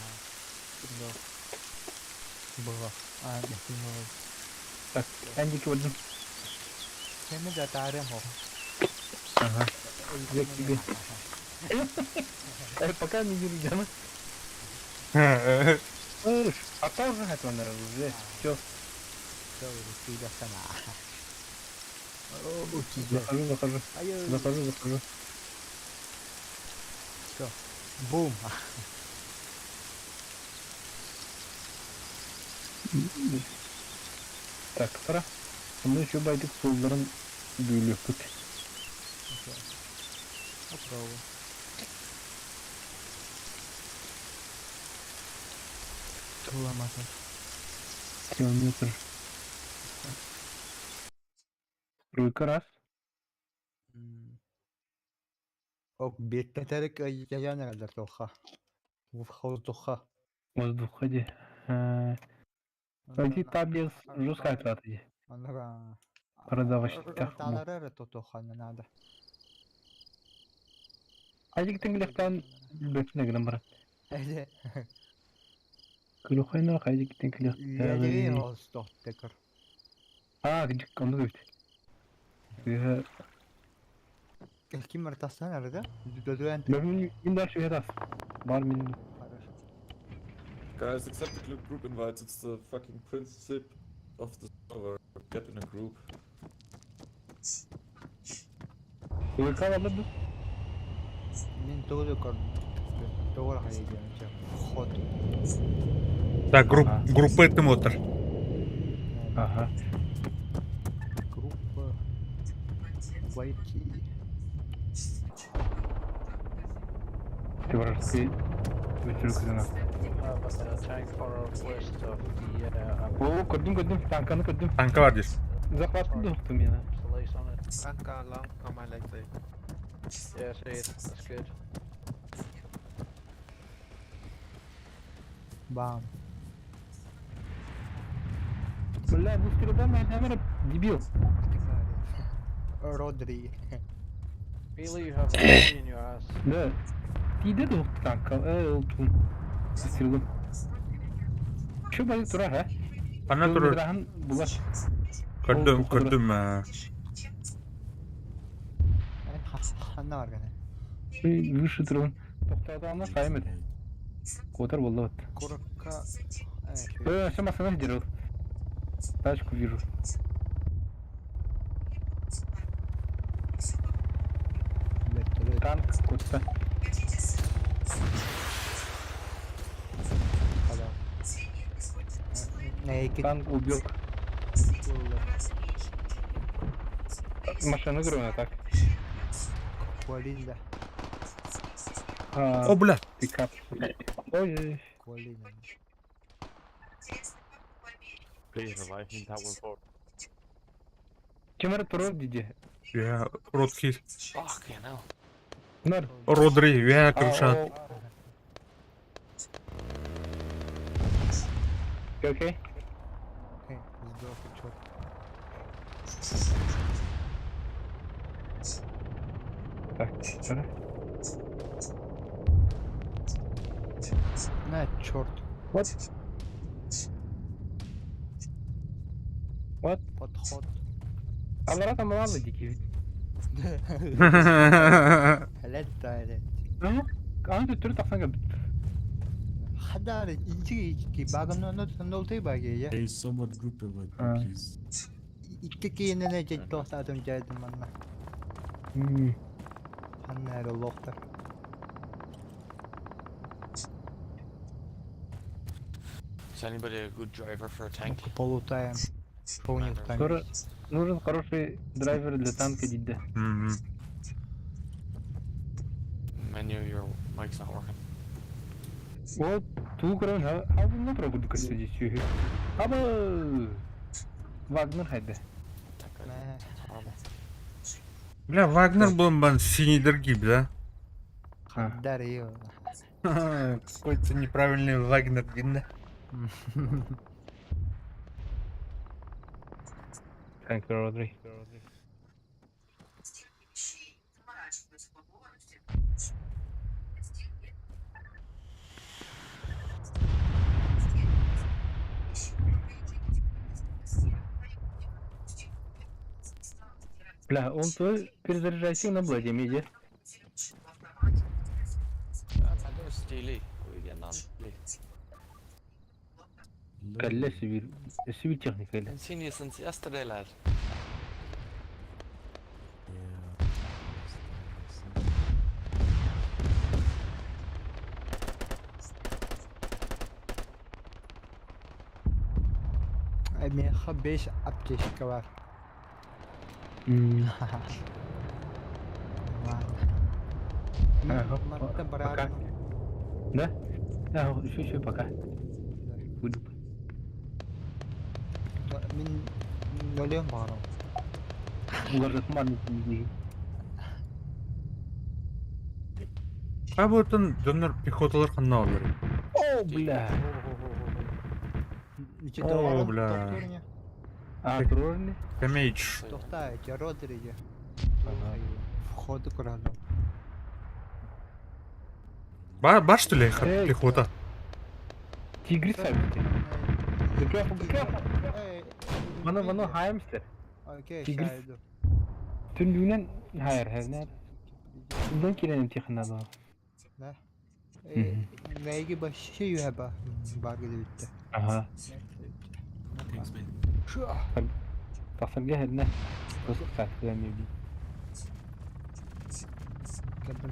Было. Не Так, Эндики вадим. Сені de tarım o. Ага. Yok gibi. Пока не вижу canım. Dur. Hatta уже hep onları уже. Все. Doğru, bir sana. Захожу. Hayır. Захожу. Boom. Так, пора. Мы еще байдык солдарын büyülüyor tut. Попробуй. Tuğlamadım. Километр. Руйка раз. O bekleterek yayana kadar toha. Вход тоха. Воздух ходи. Пойди там без жесткой траты. Onlara. Продавочных. Dağlara toha ne nada. Haydi gittin kilekten bekle gidelim bırak. Öyle. Kılıkayına haydi gittin kilek. Yayı olsun tekrar. Aa gidecek onu da bitti. Kim mertasın nerede? Dödüyen. Ben bir şey yaras. Var benim. Guys, accept the group invite. It's the fucking principle of the server. Get in a group. Ruika var mı? Min doğru kor. Doğru hayır yani. Ход. Так, группа это мотор. Ага. Группа. Войти. Ты вражеский вечерок за Oo gördüm tankını gördüm. Tanka var diyorsun. Захватты da unuttum ya. Anka long on my leg there. Yeah, see it. That's good. Bam. Бля, bu sırada ben hemen dibiyim. Rodri. Really, you have a bee in your ass. Да. Тиде de unuttum kanka. Unuttum. Sıçradım. Şu bari tura ha. Bana durur. Durağın bulaş. Gördüm. Ne var gene? Выше durun. Toxtadı ama saymadı. Kotar oldu bak. Korka. Aşamasına gidiyor. Тачку вижу. Танк куда-то. Танк убил. Машину грона так. Колинда. О, бля. Пикап. Ой. Колинда. Please revive me, that one for. Кемер туров диди. Я Родхир. Fucking hell. Нар. Родри, я крыша. Окей. Сдох, чё. Так, что? На, черт. Вот. Вот. Подход. Алара там мало дикий. Helal tane. Ага. А ты tur тахсан габ. Hadar iki bagam no tay bagi ya. Hey, somewhat group invite Ah. me, please. İki kiyene ne jet tohtadım geldim bana. Hanner Allah'ta. Is anybody a good driver for a tank? Полутаем. Полник там. Скоро нужен хороший драйвер для танка Дидда. Мгм. Menu, your mic's not working. Вот ту кран ha bu ne прогуд кстати сюхи. Аба Вагнер хайда. Ne? Бля, Вагнер был бан синей дорогий, да? Hadar iyi. Какой-то неправильный Вагнер, видно. Thank you, Rodri. Бля, он твой перезаряжайся на бладе, меди. There's Steely. We getting on. Калля сивир техника или. I've seen you since yesterday, lad. Мне 5 аптечка var. Марта Пока. брат. Да? Да, еще пока. Буду. Min нолем баром. Уложит маленький. А вот он, донор пехоталар ханна алар. О, бля. О, бля. А, прорли? Камейдж. To'xta, Rodriga. Входы куралım. Бар что ли Эй. пехота? Тигри сабите. Be careful. Bana hayırmıştır. Okey, Tigris. şahidim. Tündüğünden hayır her ne? Bundan kirenim tiyakına da. Neygi başı yuhaba. Bargı bitti. Aha. Thanks, man. Tasım gel ne? Bozuk saatler mi? Geldim.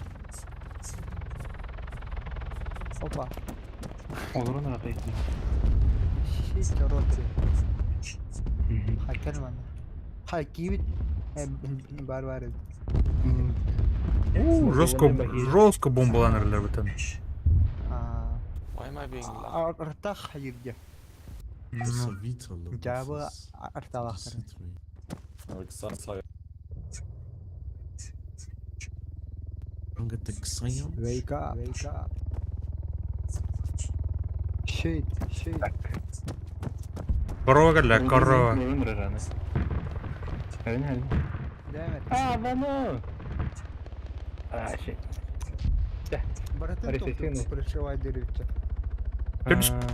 Hoppa. Olur mu rakayı? Şey Rodri. Hakel bana. Hakivit. Бар бар. Жестко бомбаланырлар бутан. Why am I being loud? Артах хайырга. That's a Vito look. Жабы This is арталахтар. C3. Alexander. I'm gonna take Sion. Wake up. Shit. Корова гля, корова. Hadi. Devam et. Vamos! Ah, shit. Братан, Арестованы. тут пришивай дырочек.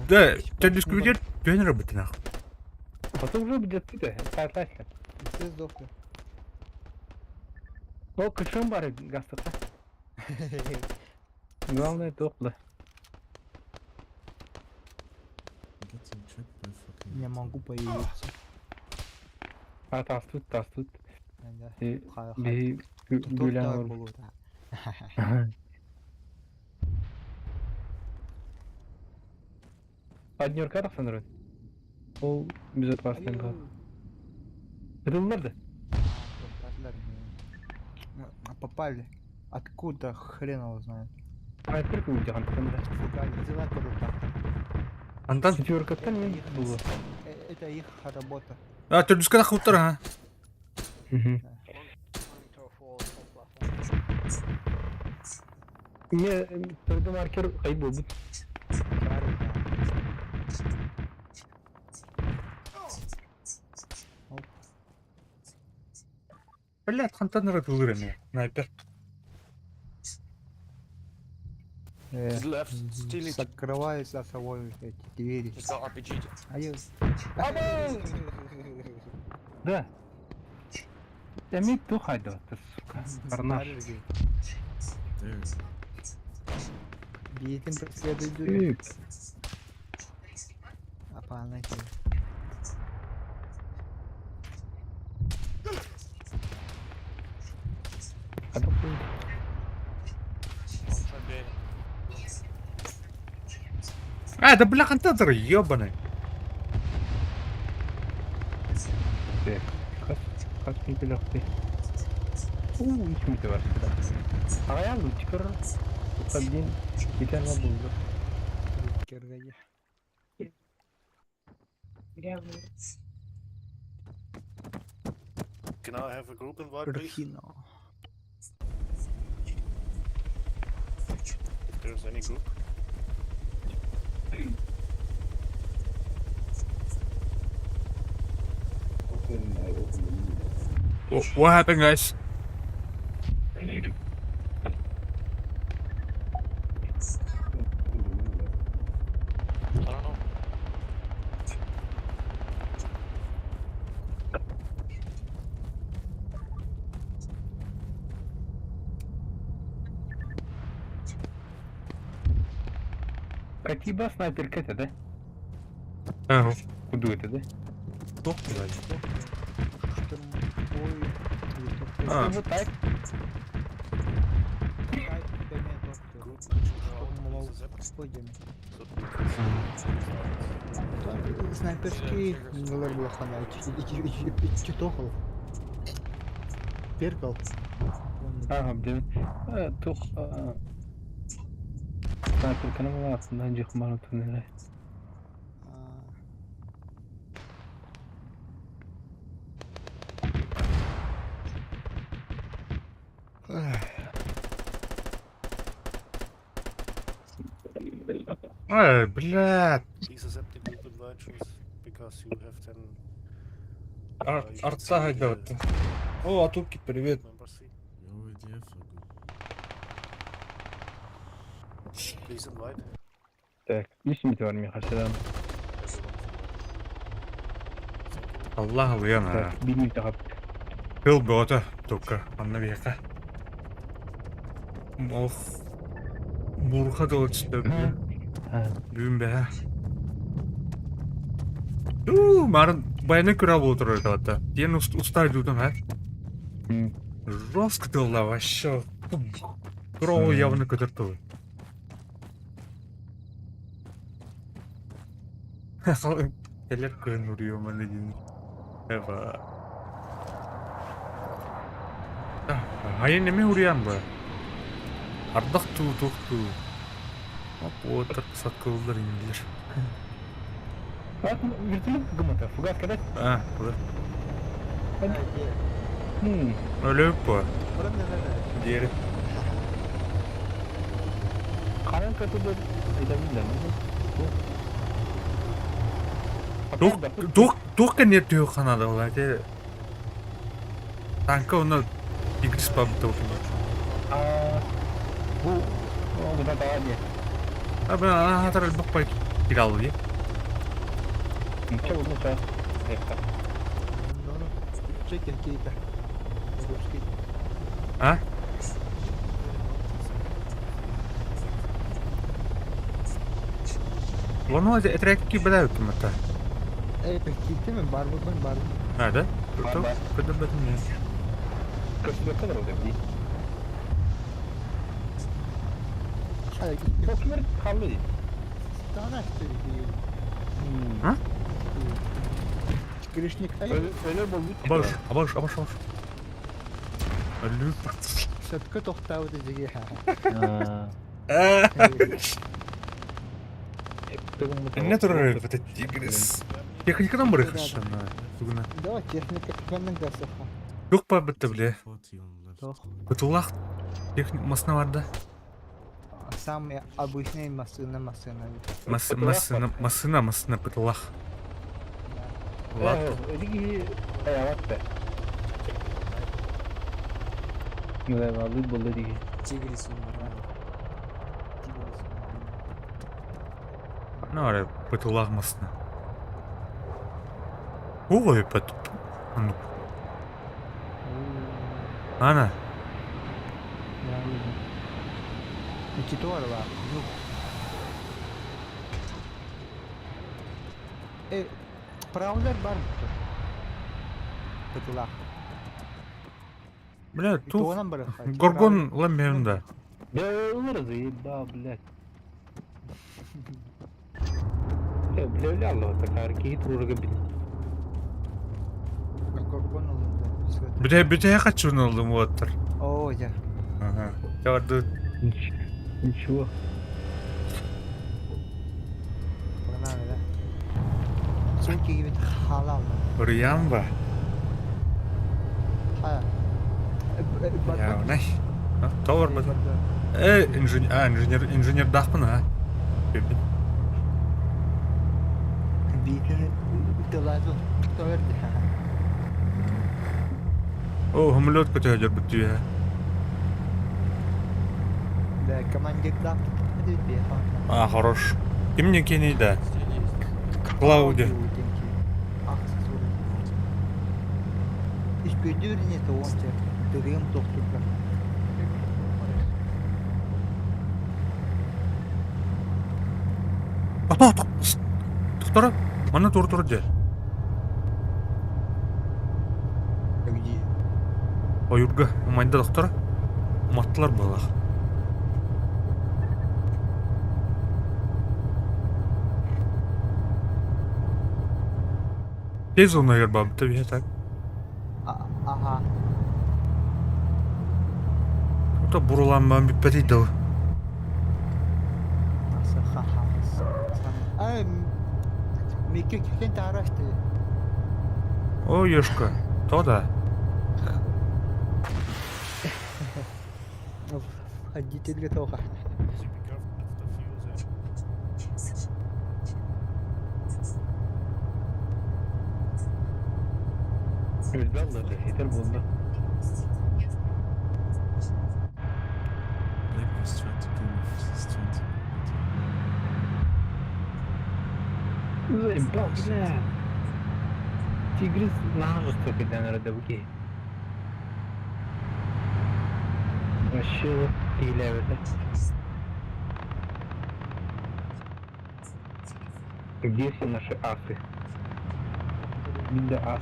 Да, ты дискутируешь, что не работает нахуй. Потом уже будет ты-то, соответственно. Все сдохли. О, кышым бар гастата. Главное топло. Getting tricked by fucking. Не могу появиться. А тас тут. Да. И Хай. гулян Было, var. да. Поднёрка да санырын. Ол безопасный кал. Кырылмады. Попали. Откуда хрен его знает. А только у тебя кандай. Дела круто. Антон, Четверка-то не было. Это их работа. а ты дискана хутора, а? Не, только маркер кайб будет. Блядь, хантан рад вылырами. Снайпер. To the left, steal it. Закрывай за собой эти двери. He's got RPG. Аю. Да. Эмит тухайда, сука. Карнаж. There. Битим преследует. Үп. Апана ки. Адапуй. Да бляха, ты ёбаный. Так. Как не легкий. Ничего не var сюда. А я лучкар. Один. Gitar var buldu. Киргая. Can I have a group invite, please? Рхино. If there's any group. What happened, guys? I don't know. Какие ба снайперка это, да? Ага. Куда это, да? Кто, блядь? Штурмовой. А. Вот так. Group control. Пойдем. Снайперский нелер блохана. Читохол. Перкал. Ага, блин. Тух. Снайперка была aslında önce kumarı neler. Блядь. Please accept the group invites because you have 10 Артса хайдаватты. О, Атурки, привет. members. See? You already have a group. Please invite. Так, ничего var mı karşıdan? Allah uyana. Так, bilmiyorum daha. Kıl boğata. Tukka. Anna veka. Of. Burha da oluştu. Büyüm be. Марын баяны күрә булып торыр да. Ден уста идудым, ha. Жестко дылда вообще. Кровь явно көтөртү. Келер көн урıyor мана дин. Эва. Hayır неме урыян ба? Ардак тукту. Отыр сакылдар индилер. Bak, virtüel gımata. Fugat kadar. А, куда? Hmm. Öyle bu. Diğeri. Karan katıdır. Edebilirler mi? Док нет Канада, владе. Танка onu игры спам тоже. Bu o da daha diye. Abi anahtarı bakmayı kiralı diye. Çabuk mesela. Чеки какие-то. Русский. А? Onu etrafki bedel ettim hatta. Какие-то мы барбарбан барбар. Nerede? Burada bedim ya. Kaçıyor kadar olacak değil. Hayır. Çok mer kallı. Daha Ha? Грешник. Öyle buldu. Абаш. Ölü. Шатка тохтауды деге. Ne турар этот тигрис? Техникадан бырыхышын. Бүгүнө. Давай техника кемнен дасаха. Yok па битти биле. 40 on left. Toch. Кутулах техник масына барды. Самые обычные машины. Масына кутулах. Ладно. Ödeki ayavat be. Ne var? Buldu digi. Тигрис. Ne var ya pıtılağmasına. Ой, пет. Ну. Ana. İki duvar var. Yok. Правда бар мı? Пытылах. Бля, И тут то нам бара. Горгон ламбеунда. Да олар заеба, блядь. Бля, Allah takar ki turga bin. Горгон oldu. Bir de kaçın oldu mu otur. О, я. Ага. Gördü. Ничего. Bana öyle. Çünkü gibi halal. Rüyam var. Ha. Ya ne? Ha, doğru mu? İnженер дақпын, ha? Битini тылазу tördi. О, самолет көтөжөр бүттү ya. Да, командир дак. А, хорош. Кимнен кенейді? Клауди. İş gördüğün ne onca. Dırığım doktorlar. Тоқтар, мана тур де. Где? Ойурга, майында тоқтар. Маттылар балақ. Tez ona yer babı tabii ya tak. Aha. O da burulanmam bir petiydi o. Nasıl hahamız? Ay, Mikir kim taraştı? O Yoshka, to da. Водитель готов. So be careful of the fuel there. Öldü Allah da yeter bunda. Black was trying to pull off his 20. Заеба, блядь. Тигрис нахуй столько надо буки. Вообще hile öyle. Где все наши асы? Видно ас.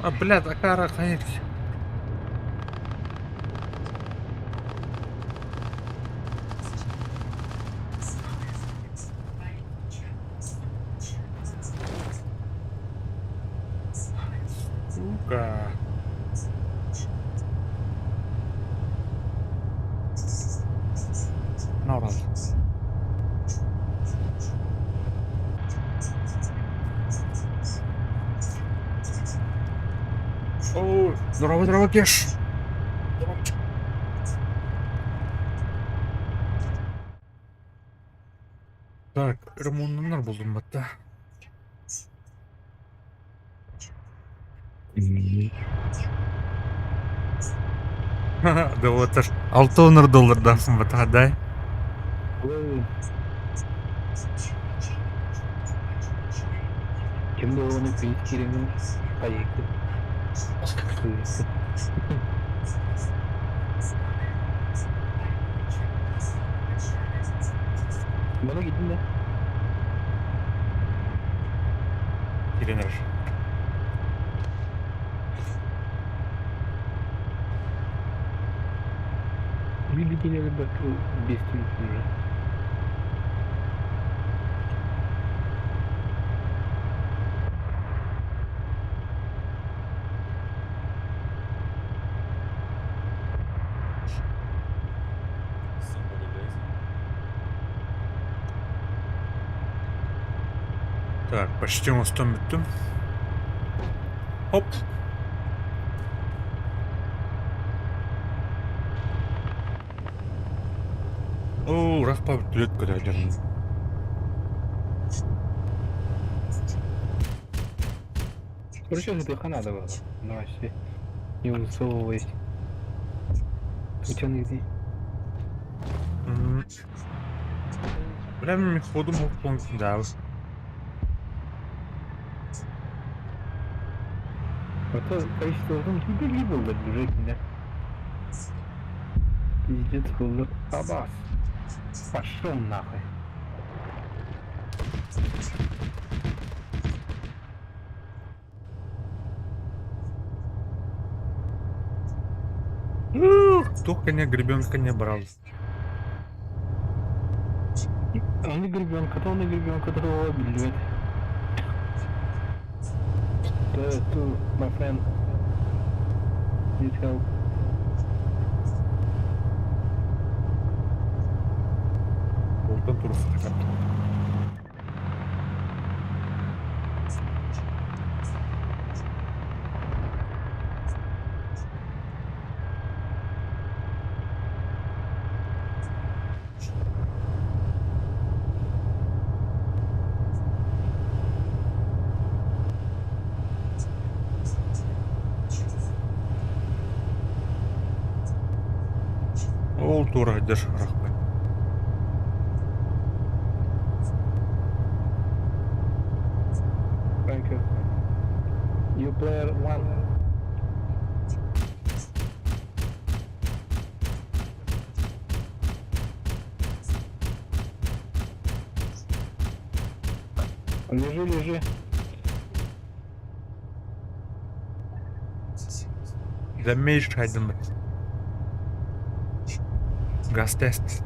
А, блядь, акара хайр. Сука. Норал. О, здорово, Кеш. Так, ремонтlar buldum hatta. Да вот аж $6 дасын бата, дай. Kimde onu büyük ayıktı. Bana gidin de. Girenir. Bildiğine bir bakı bestin sonra. Somebody lazy. Так, почти мостом bitti. Hop. Oo, rakpa bittilet kadar canım. Короче, это надо было. Давай, все. Не высовывайся. Ученый где? Прям ходу мог помнить, да. Это количество не было движения. Пиздец был. Абас. Пошел нахуй. Кто коня гребенка не брал. Он и гребенка, то он и гребенка, то его обидит. To my friend. Need help. Болтан турус. Ол тура держ рахмет. Thank you. You player one. Лежи, лежи. Замеешь хайден. Газ тест.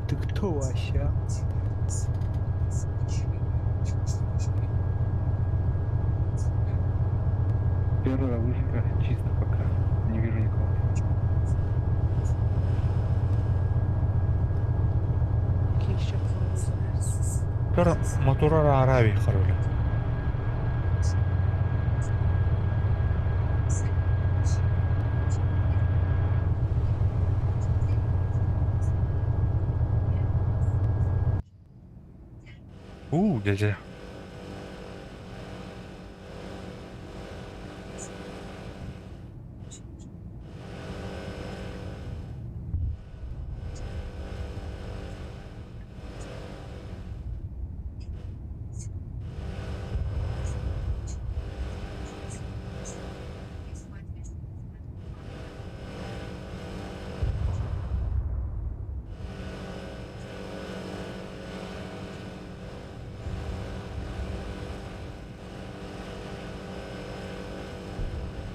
Ты кто вообще? Первая вышка чисто пока. Не вижу никого. Тора мотора Аравии хароли. Дядя.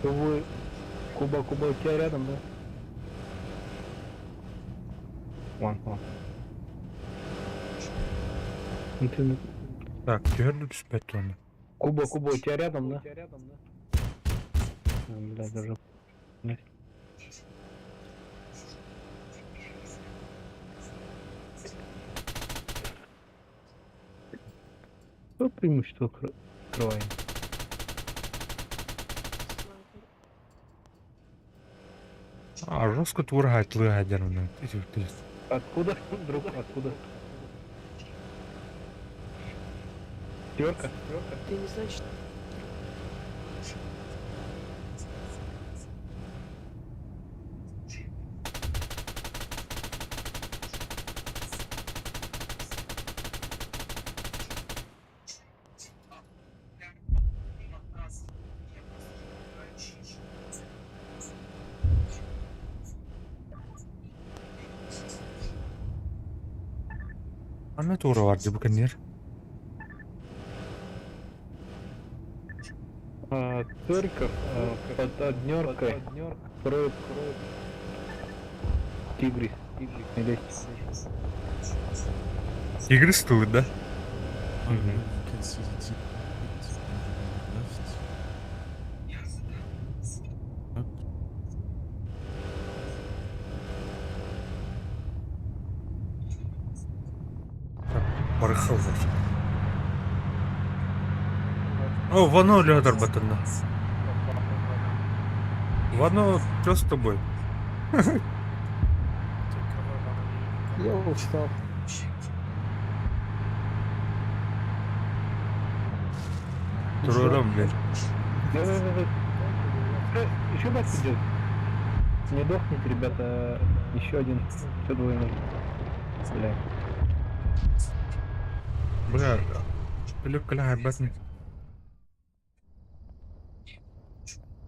Вы... Куба, у тебя рядом, да? Вон. Ну ты... Так, теперь 5 тонн. Куба, у тебя рядом, да? Блядь, даже... Что преимущество открываем? А жестко тургать лыгадерно. Откуда? Друг, откуда? Терка? Ты не знаешь, Anne tuğra vardı bu kanyer. Церковь под однеркой. Кроет. Тигрис. Игры стоит, да? You can see the team left. Up. Барыхалдар. О, Вано лёдор батында. Вано, что с тобой? Take cover, Vano. Я устал. Туруром, блядь. Еще бать идет. Не дохнет, ребята. Еще один. Все двое нужно. Бля. Бля, пилюк каля батни.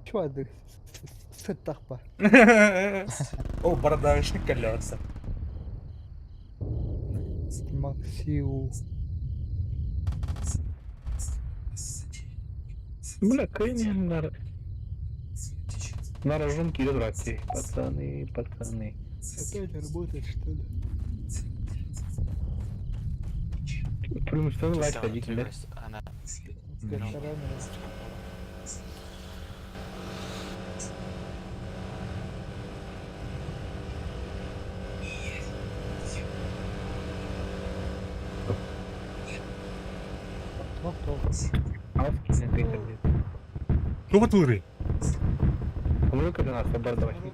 Чего ты? Сытахпа. О, бородавочник колется. Максиу. Бля, конечно, на рожонки ретракции. Пацаны. Опять работает, что ли? Преимущественно лайк садик, да? Ресторан. Алский на интернет. Кто туры? Ну-ка, до нас обордовочник.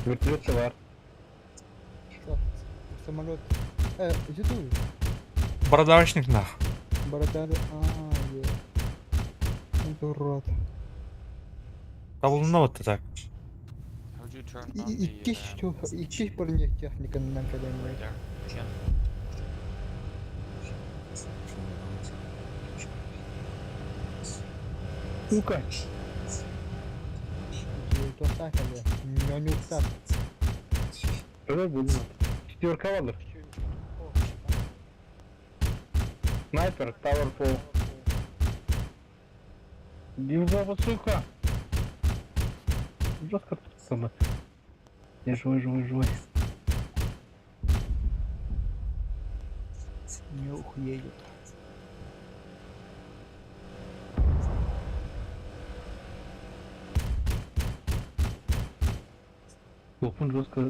Вертолет товар. Самолет. Зиту. Бородавочник нах. Бородали. Е. Это урод. Табылына вот так. Икиш парня техника на академии. Ну-ка. То так, но не так. Что будет? Четверка валов. Снайпер, Tower Fall. Дилзава, сука. Жестко сама. Я живой. Не уедет. Он жестко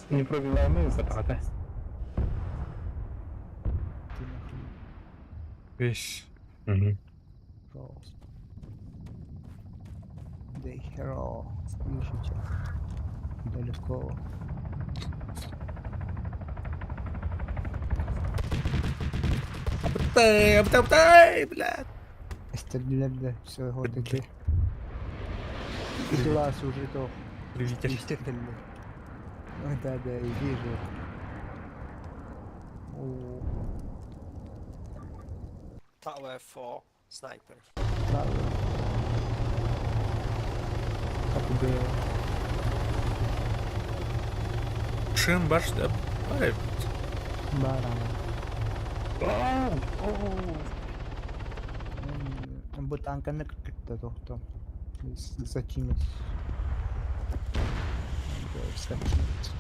непробиваемый патата. Вещь. Пожалуйста. Да и херо. Вижу тебя. Далеко. Аптай, блядь. Стреляли, все, вот такие. И глаз уже то. Привитер. Стреляли. Да, и вижу. О, Tower 4 sniper. да. Как бы... Шим баш, да. Ай, Баран. Bu tanka ne kırıktı doktor? Saçımız. Saçımız.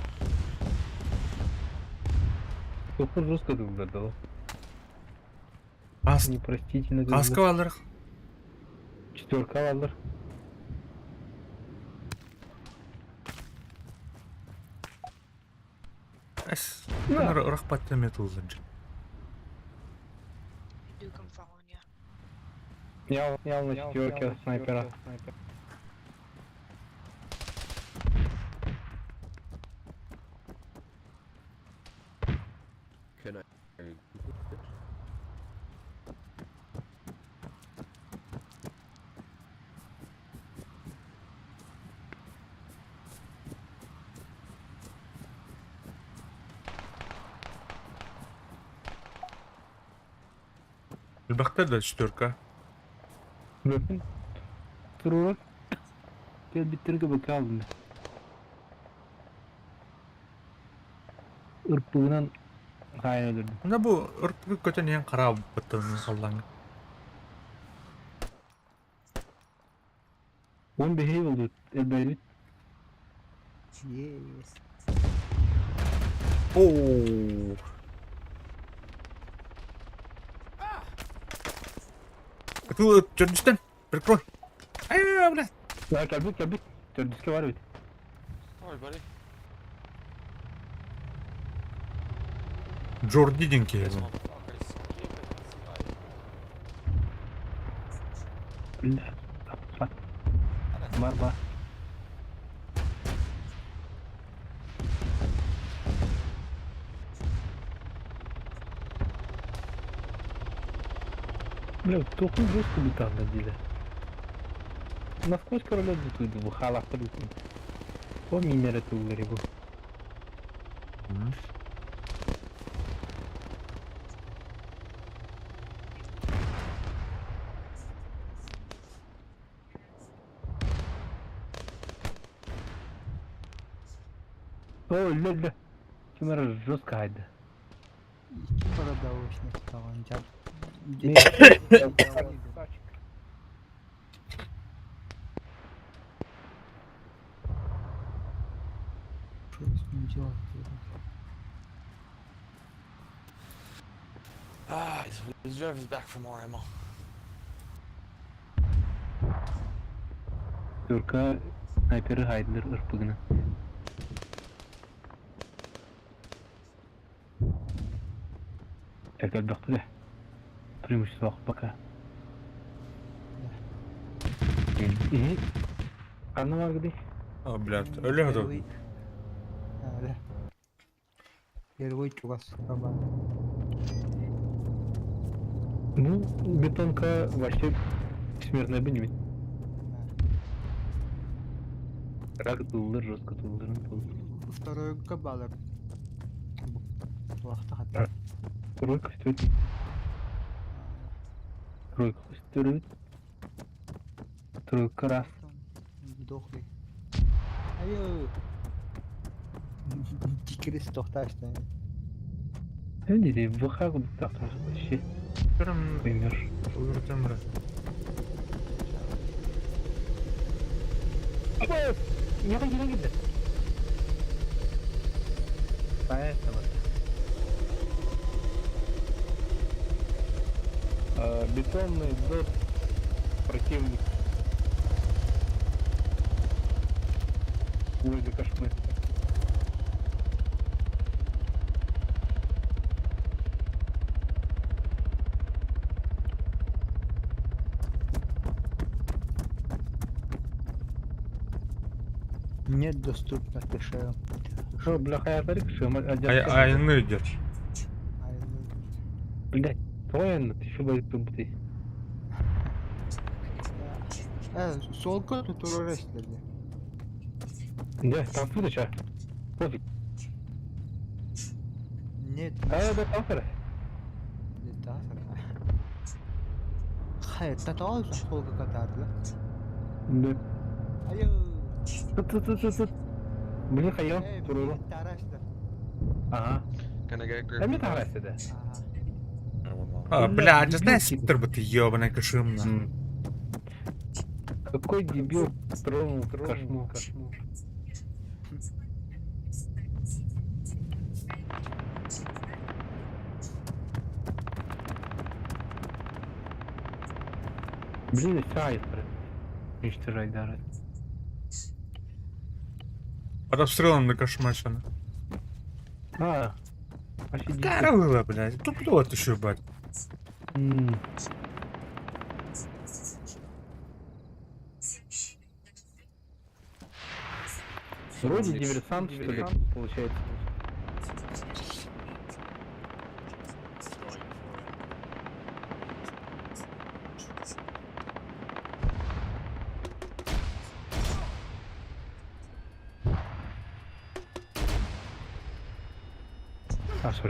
Сколько жестко ты угадал? Ас, Непростительно. ты каска угадал. алыр. Четверка валдыр. Ас, рахпатты метулзанчы. Я на четверке снайпера. Can I? Бахта да четверка. Bakın. Turuk. Gel bitirge bakalım. Irpığından hain öldürdüm. Анда бу ыртып көтөн ян карап баттын саллаң. 10 bir hey oldu. Elbette. Yes. Оу. Ты Джорджтон, прикрой. Ай, блядь. Ya geldik. Diske var evet. Sorry, buddy. Джордиденький. This motherfucker is keeping this guy. Бля. Бар. Бля, тоқын жестко битан на деле. Насквозь королет битуйду, bu халақты битуйду. О минере туллери bu. О, ля. Камера жестко айда. İki para davuşnik kalanacak. Что с ним делать? Ah, his driver's back for more ammo. Türka снайперы хайдылар ырпыгына. Так отдохту да. Преимущество пока. И Анна var где? А, блядь, öyle mi oldu? Öyle. Первый чувак кабан. Ну, бетонка вообще смертная бенемет. Рак туллар, жестко тулларын туллар. Второй кабалар. Вахта хата. Тройка стоит. Тройка стоит. Тройка раз. Дохли. Айо. Дикрис тохташты. Ne diyeyim, bu kadar taktar şey Kırım koymuyor. uyurtum bırak. Yana gitti. Bayağı tamam. Бетонный дот противник. Возле кошмы. Нет доступно кэша. Что, бля, хаяртарик, что Ayını ödür. Блядь, твоя, ты еще будет тупый. Солка террористлерди. Да, там туда ча. Пофиг. Нет. Да, там фера. Не так. Hayır, tatavuz solga katardı. Да. Ayı. Тут. Блин, хаям, туруру. Taraştı. Ага. Can I get a Да мне там нравится, да. А, блядь, знаешь, ситтер бы ты ёбаная кошумна. Какой дебил тронул кошму. Блин, сайфер. Уничтожать даже. Под обстрелом на кошмачана. Почти Кара была, блядь. Тут лед еще, бать. Вроде диверсант, что ли, получается.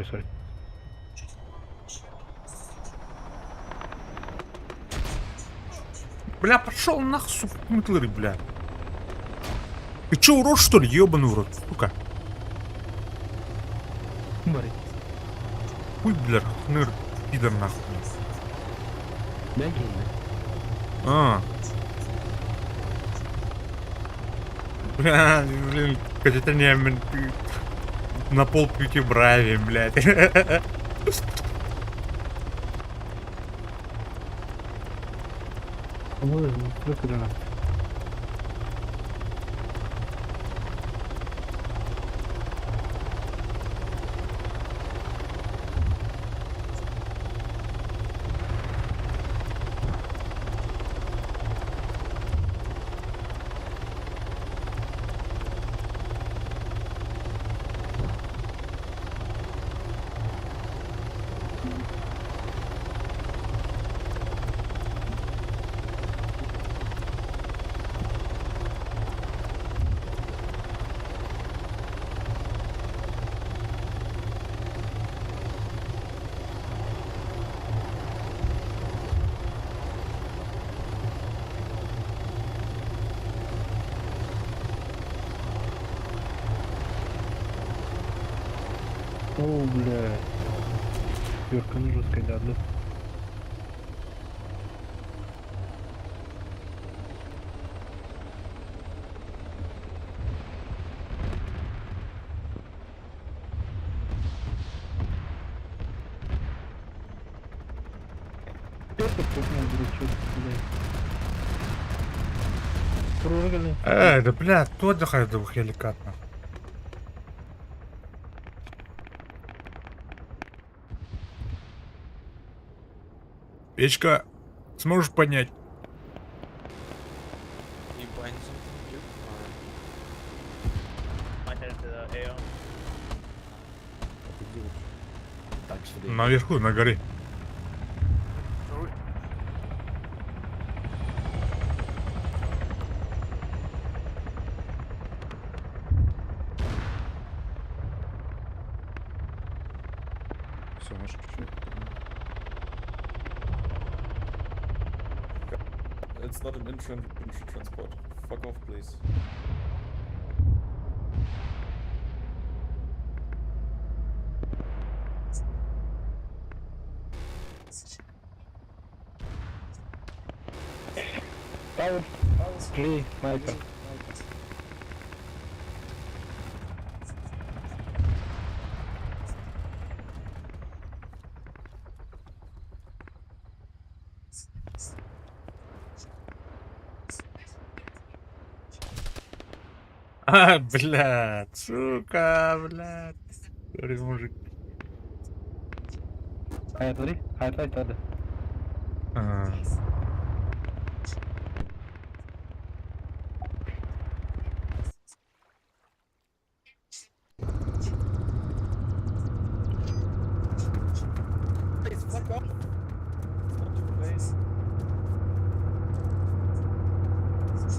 Сори. Бля, пошел нахуй, сука, мытлыры, бля. Ты че, урод, что ли, ёбаный урод, сука? Смотри. Хуй, бля, хныр, пидор, нахуй. Да, геймер. А. Бля, блин, как-то не, блин, ты на полпути брави, блядь. Выкрыто. О, блядь. Юрка, ну жесткой дадло. Это пукнул, дурачок, блядь. Проргали. Да, блядь, кто отдыхает в хеликат? Печка, сможешь поднять? You buying something, Duke? Thanks for the Наверху, на горе. Все, можешь чуть-чуть. It's not an infantry transport. Fuck off, please. Пауэр. Клей, снайпер. Блядь, сука, блядь. Sorry, мужик. Hayatları, hayatları. А. Please, fuck off! It's not your place. It's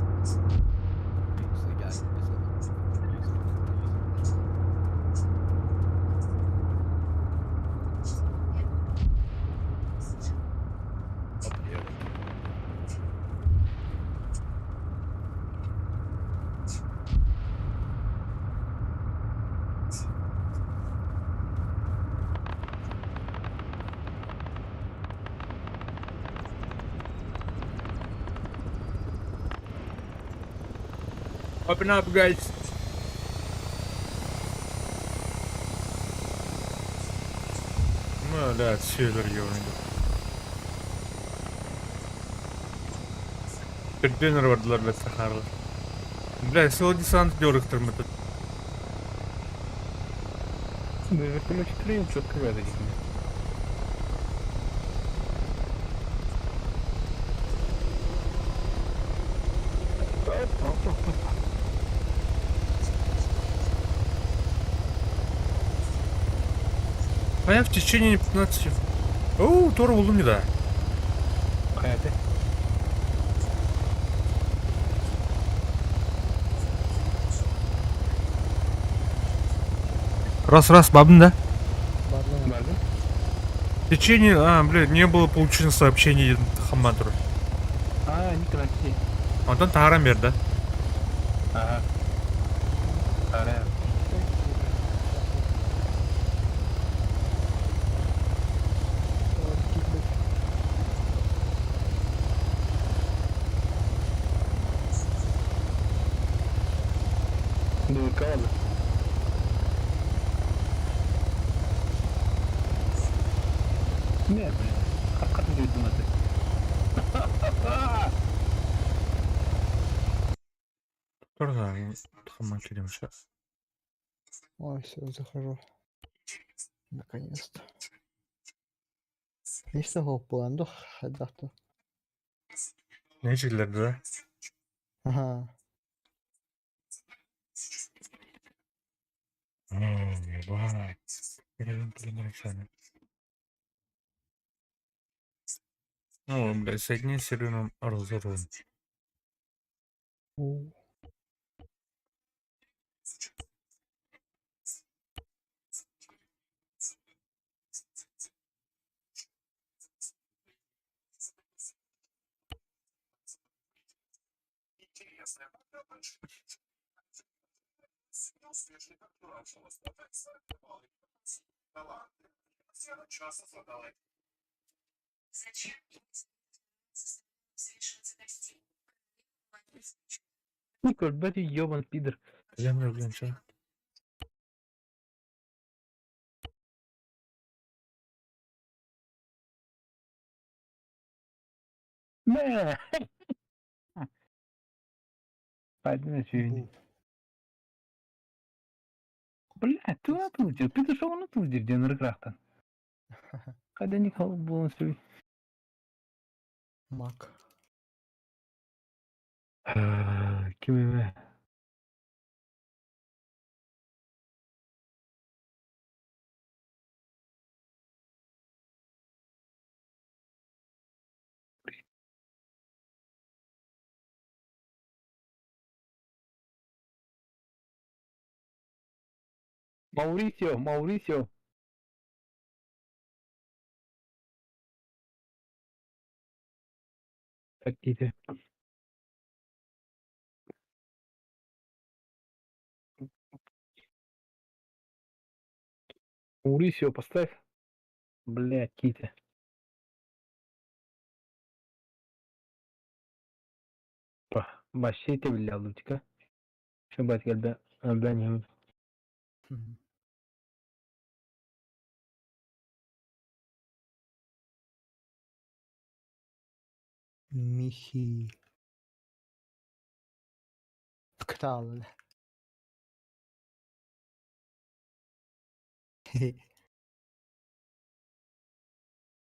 the guy, isn't it? Up here. Open up, guys. Блядь, север ёбаный. Контейнер vardılar be Sakarlı. Блядь, сол десант дёрыктыр мы тут. Вертолет 4 четко в этой. А я в течение 15... Оу, Тор buldum bir daha. Hayatı. Раз, бабн, да? Бардым. В течение... блядь, не было получено сообщений Хаммандру. Не красиво. Ondan Tahran verdi. Ага. Ара. Дуркалdı. Ne? Hakikaten duydum hadi. Dur da Hamman келем сейчас. Ой, все, захожу. Наконец-то. Neyse hoplandık. Hadi bakalım. Ne çekildi be? Aha. Ебать. Гelelim сами. Ну, блядь, соедини с Ирином разорван. Сука, бери, ёбан пидор. Землю, блин, чё? Бля. Пойди на чуйни. Бля, ты unutulacak. Bir de şu unutulacak canları kıraktan. Hadi ne kalıp bu söyle. Мак. Kime be? Mauricio, Mauricio. Такие. Маурисио поставь. Блядь, Кита. Başlayıp bile aldık. Şu başka ben yiyeyim. Михи. Ктал.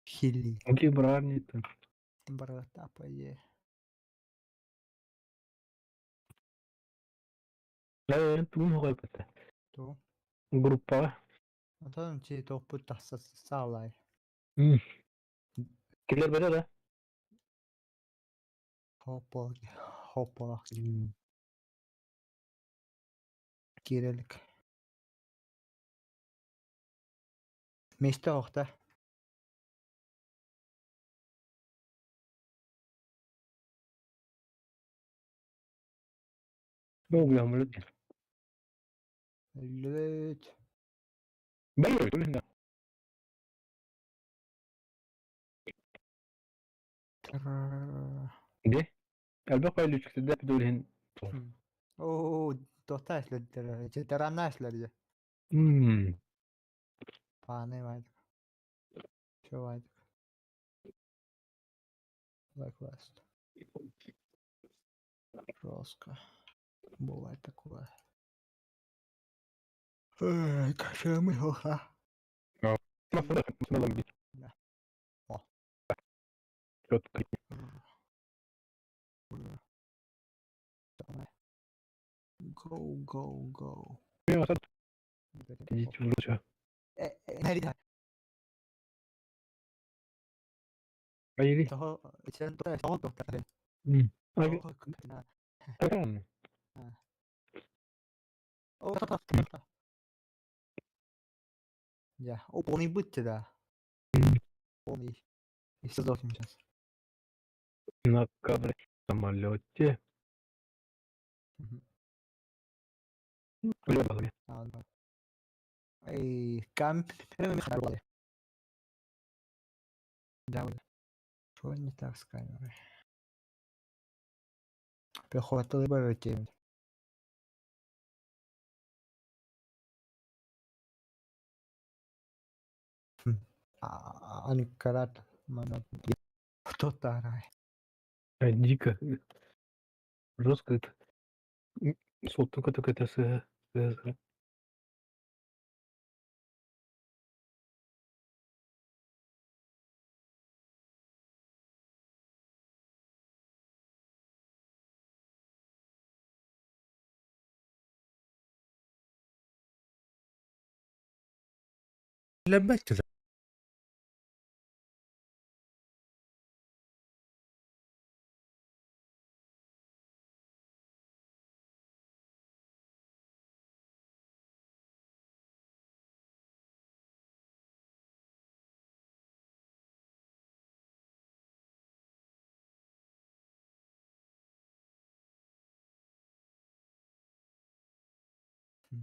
Хили. Окей, брарни там. Брата пое. Тун хогой бата. То. Группа. Атан чи топу тасас саалай. Кiller böyle de. Hoppa. Hoppa. Kirelik. Mistä ohta? Ne oluyor amına? Löyt. Ben öyle ne? Ne? Elbette paylı çıktı da bir de öyle. Oo, totta äsledder. Sitten äsledder. Pane vaid. Se vaid. Vaikka Roska. Buvai takua. Eikä se mihoha. Ma fuda, ma lambi. Oh. Çok Go, go, go. Ne var? Hiç vuruşa. Nerede? Hayır. Toho, sen tulee autotta. Abi. Oho, kyllä. Akan. Oh, tota. Ya, o poni bıttı. Poni. İşte dostum сейчас. На кабре самолете. Любовь. Эй, камп. Да, что не так с камерой? Пехота выборите. Анкарат. Кто-то орает. Дико. Жестко это. Слот только это с. لبيت له.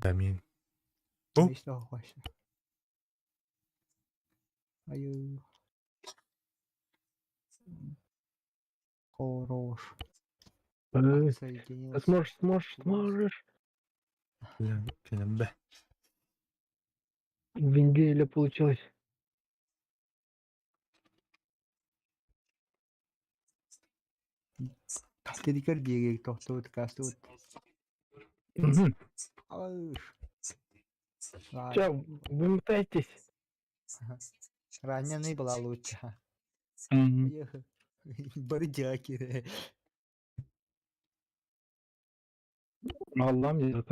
Амин. Oh. İşte o başla. Hayır. Хорош. Соединился. Сможешь. Senin be. В неделю получилось. Кастедикер диye тохтууд кастууд. Аюш. Че, вымотаетесь? Раненый была лучше. Бардяки. Allah'ım ya.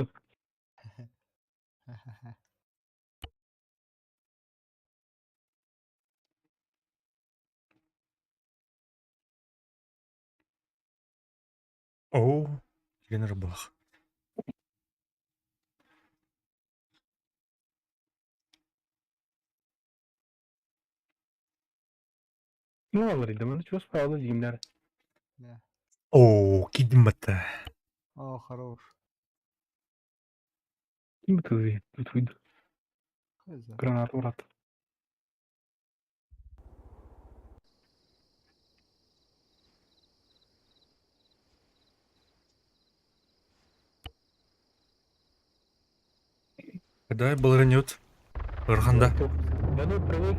Oo. Yine rıbah. Ne olur dedim. Onu çok pahalı diyeyimler. Oo. Gidin batta. О, хорош. Kim tutuyor? Tutuydu. Хз. Granat uğrat. Когда баларанет. Ырғанда. Ben o привык.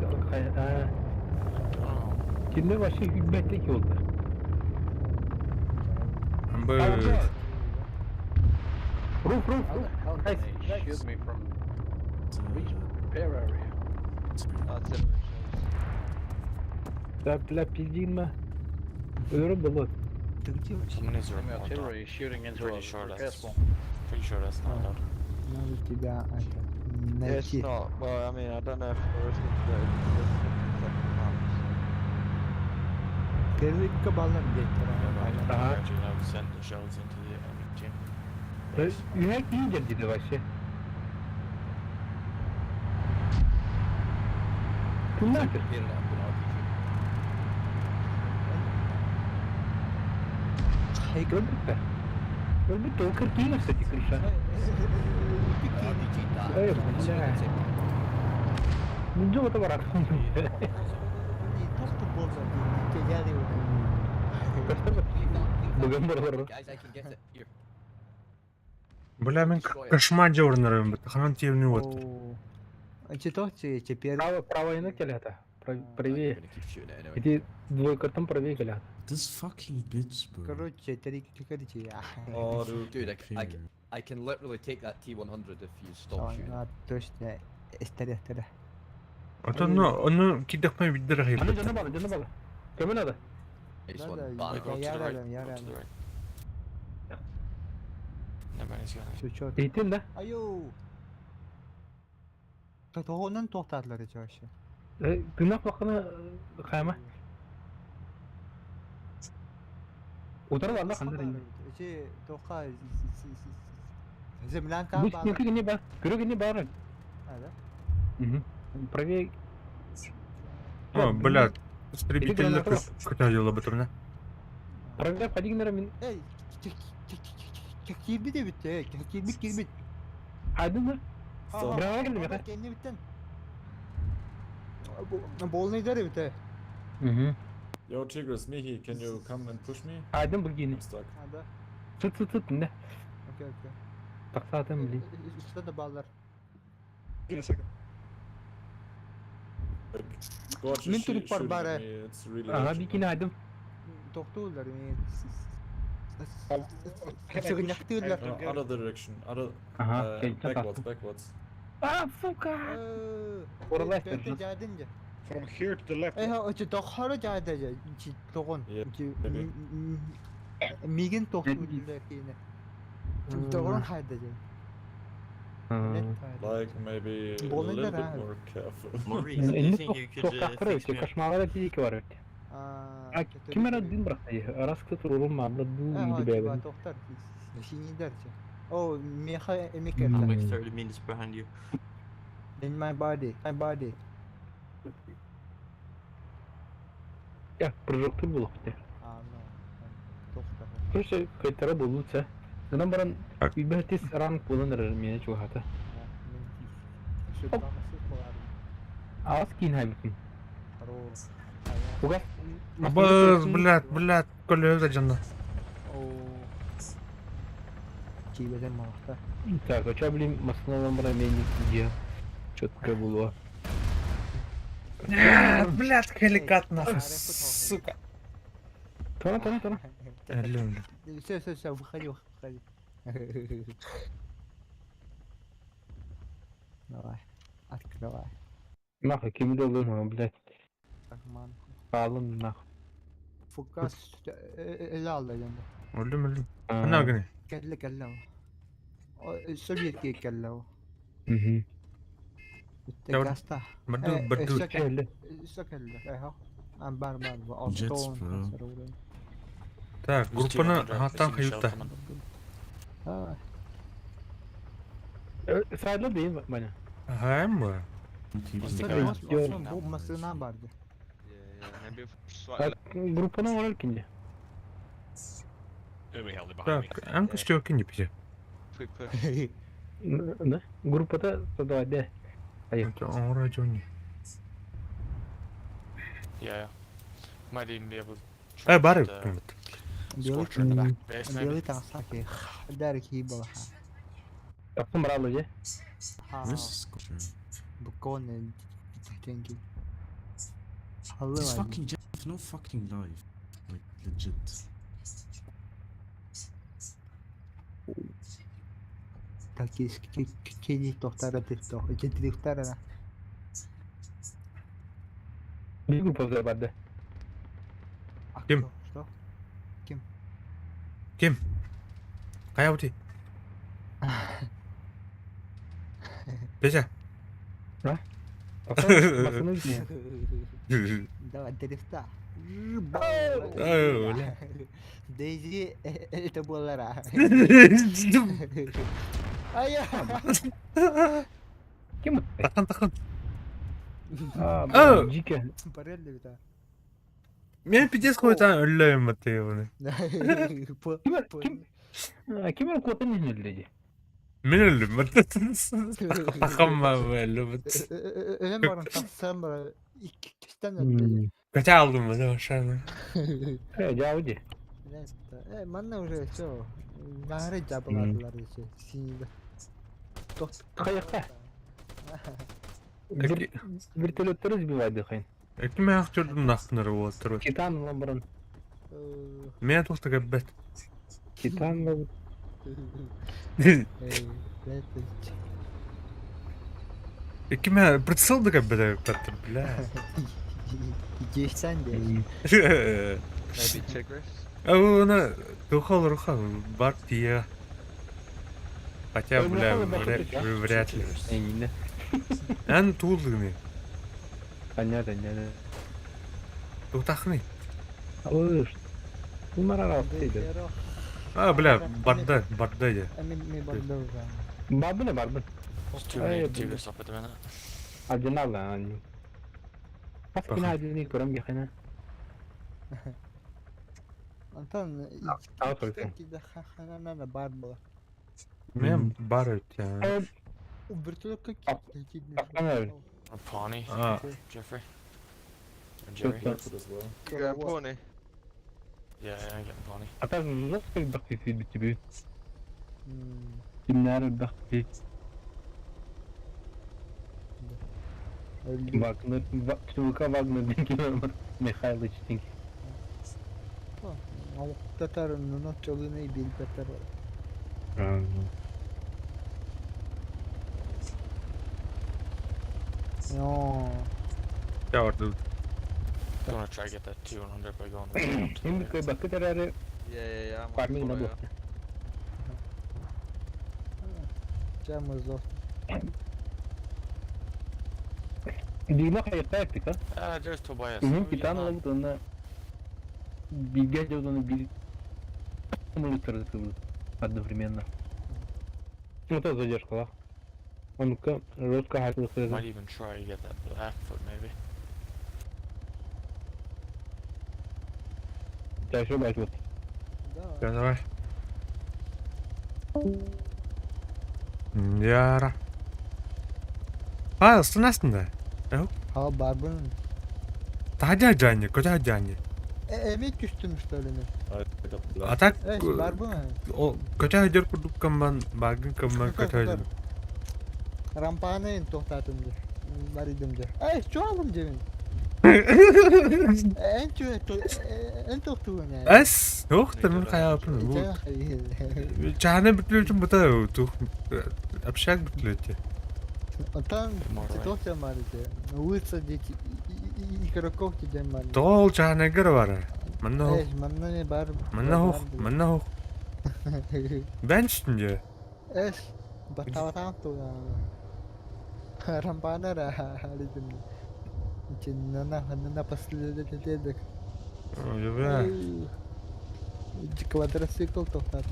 Kimde başı hükmetlik oldu. Б. Ruf. Shoot me from repair area. Serptiler pizdiğinme. Ölürüm dolu. Ты где вообще? Someone is Enemy remote. artillery shooting into Pretty a sure repair that's spawn. pretty sure that's not allowed. Надо тебя это, найти. Well, I mean, I don't know if there is Первый кабалом где Aha. actually allowed to send the shells into the enemy team. Yürek iyice dedi başı. Bunlar ki. Preparing it up with RPG. Gördük de. Gördük de o 40 iyi nasıl çıkırışa. RPG that. Evet, That's yeah. what it's in. Bunca o da var aklımda. Не то, что боже, тебя не Bugün buraları. Guys, I can get it. Here. Бля, мен кошмаде орнарым бит. Ханан тевни вот. Что теперь? Право yana келеді. I'm Правее. gonna keep shooting it anyway. Иди двойкартан правее келеді. This fucking bitch, bro. Короче, три кликайте. Oh, dude. Dude, Finger. I can literally take that T-100 if you stop shooting. Точно. История. От onu kidakmay bitti rahip. Anı canı bağlı. Kimin adı? Nice Да, one. да, Bang. Go to the right. я Go to the рядом. right. Nobody's gonna. Все четко. Eğitim de. Аю. Toğunun tohtatları çarşı. Tırnak bakını kayma. Udarı var lan kandır indi. Toqa землянка Bu sinirki gini bağır. Kırı gini bağırın. Да? Правее. О, бля. Истребитель катадила бы турне. Правее падигнера min. Ey, kirbi de bitti. Kirbi. Aydın mı? Stop. Brava geldim ya. Kendi bitten. Bolunu der bitti. Yo, Tigris, Mihi, can you come and push me? Aydın bu gini. I'm stuck. Hadi. Tut ne? Okey. Tak zaten bileyim. Üstte de bağlar. Like, Gorge Min is Turk var shooting bari. at me. It's really Aha urgent. bir gini aydın. Toxtuyurlar. Sığınaqtıyırlar. No, other direction. Other. Aha, Backwards. Aa fuka. Oralar Ben de istiyoruz. geldince. From here to the left. O toxları geldi. Toğun. Yeah, maybe. Migin toxtuyurlar yine. Toğun haydi. Like, maybe a Bolin little der bit ha. more careful. Maurice, do you Elini think you could sokaklara fix ötüyor. me? Kaşmalara fiziki var ötüyor. Kim era din bıraktı? Aras kıtır olma. Bu iyiydi be benim. Toxtar. Şini derce. Oh, meha I'm emekerler. like 30 meters behind you. In my body. Ya projektör bulup de. Ah no. Toxtar. Proje kayıtlara bulutsa. Gana baran Bak. bir behtis rank bulanır mene çok hata. Askin haybikin. Ugas. Блядь, коллега da canlı. Ki beden malakta. Так, а чё, блин, масляным раменник где? Чётко было. Блядь, хеликат нахуй, сука. Тона. Ölüm. Все, выходи. Давай, открывай. Нахуй, кем доллар, блядь. Рахман. Алым нахуй. Fukas ele aldı yanında. Öldüm. Ne agını? Kelle o. O Sovyet kelle o. Hı. Yavrum, Gasta. Badu. Sökelle. Eha. Bar. Jets, bro. Так, группаны хатан каютта. Ha. Sayılı değil mi bana? Hayır mı? Bu masına vardı. Grupuna var ikinci. Who the hell are behind me? Так, анка что кинь пиже. Quick push. Ne? Grupta da hadi. Hayır. Ora Johnny. Yeah. Might even be able to. Ay bari. Scorcher in the back base, maybe. Bili tansaki. Der ki bala. Yaptım bravo ye. Ha. Where's the sculpture? Bu konu tenki. Halı This var. fucking jet have no fucking life. Like, legit. Taki kedi tohtara tetto. Kedi tohtara. Bir grup vardı. Kim? Что? Kim? Kaya uti. Петя. Masını gidiyor. Давай, дрифта. Öyle. Дейзи это было ра. Aya. Kim? Takın. Aa, Cike. Парелли это. Ben pidez koytan öyle matıyor bunu. Kim o kodun ne? Ben öldüm matıyorsunuz. Takım böyle mat. Öyle mi var? Sen bana iki tane. Kaça aldım bunu aşağıdan. Cavcı. Evet. Bana уже все. Nahre cabılardılar işte. Sinirde. Kayakta. Vertolyotlarız bir vardı kayın. Kim ayaktırdım naknları o oturuyor. Titan lan buranın. Ben tuhta gabbet. Titan lan. Kim ya pritsal da gabbet yaptır bile. Geçsen de. Maybe Tigris. Ona ruha bak diye. Хотя, бля, вряд ли. Enginde. En tuğulduğunu. Nerede? Tuğtakını. Alır. Bunlar arasıydı. Ha bля, barda ya. Emin mi barda Barbı ne barbı? There's too many Tigris up at the minute. Acınlar lan annem. Pas bina acını kuram yakına. Antan. Daha soruyorsun. Хана барба. Ben bar öt ya. Вертолет как? Aslan öyle. Or Pawnee. Aa. Jeffrey. Or Jerry. That's it as well. You got a pony? Yeah, I'm getting Pawnee. Hatta nasıl bir baktısı bitti bir. Kimler baktı. Wagner, Чулка Wagner denk gelmedi. Mikhail Çitin. Tatarın notçalığını iyi bir tatar var. No. Ya orada. Gonna try to get that 200 by going right up to Şimdi the koy bakı tararı Yeah. I'm on farming follow na you. bu. Çamızlı. Dino kayıtta yaptık ha. There's Tobias. Bir tane oldu ona. Bir gece onu bir мы выстроили одновременно. Ну это задержка. Он-ка жестко хотел Might сказать. even try to get that Blackfoot maybe. Да, еще бать вот. Да. Ya давай. Yara. Ha, ısın aslında. Ha barbun. Tahaca hacanye, koca hacanye. Emek düştümüş öyle mi? I got blood. Atak, Evet barbun. o koca hacar kurduk kamban, bagın kamban koca hacar. Rampanayın tohtatımdı. Var idimdi. Ay şu alım cebin. En tohtuğun yani. As, yok tanım kaya yapın. Bu çahane bitiriyorsun bu da tuh. Apşak bitiriyorsun. Там tohtam var işte. Улица дети. Игроков тебе мали. Tol çahane gar var. Manna ho, Manna ne bar. manna ho. Ben şimdi. Es. Batawatan tu. Rampana ra halidim. Нана последовательных. Öyle be. Квадроцикл tohtatım.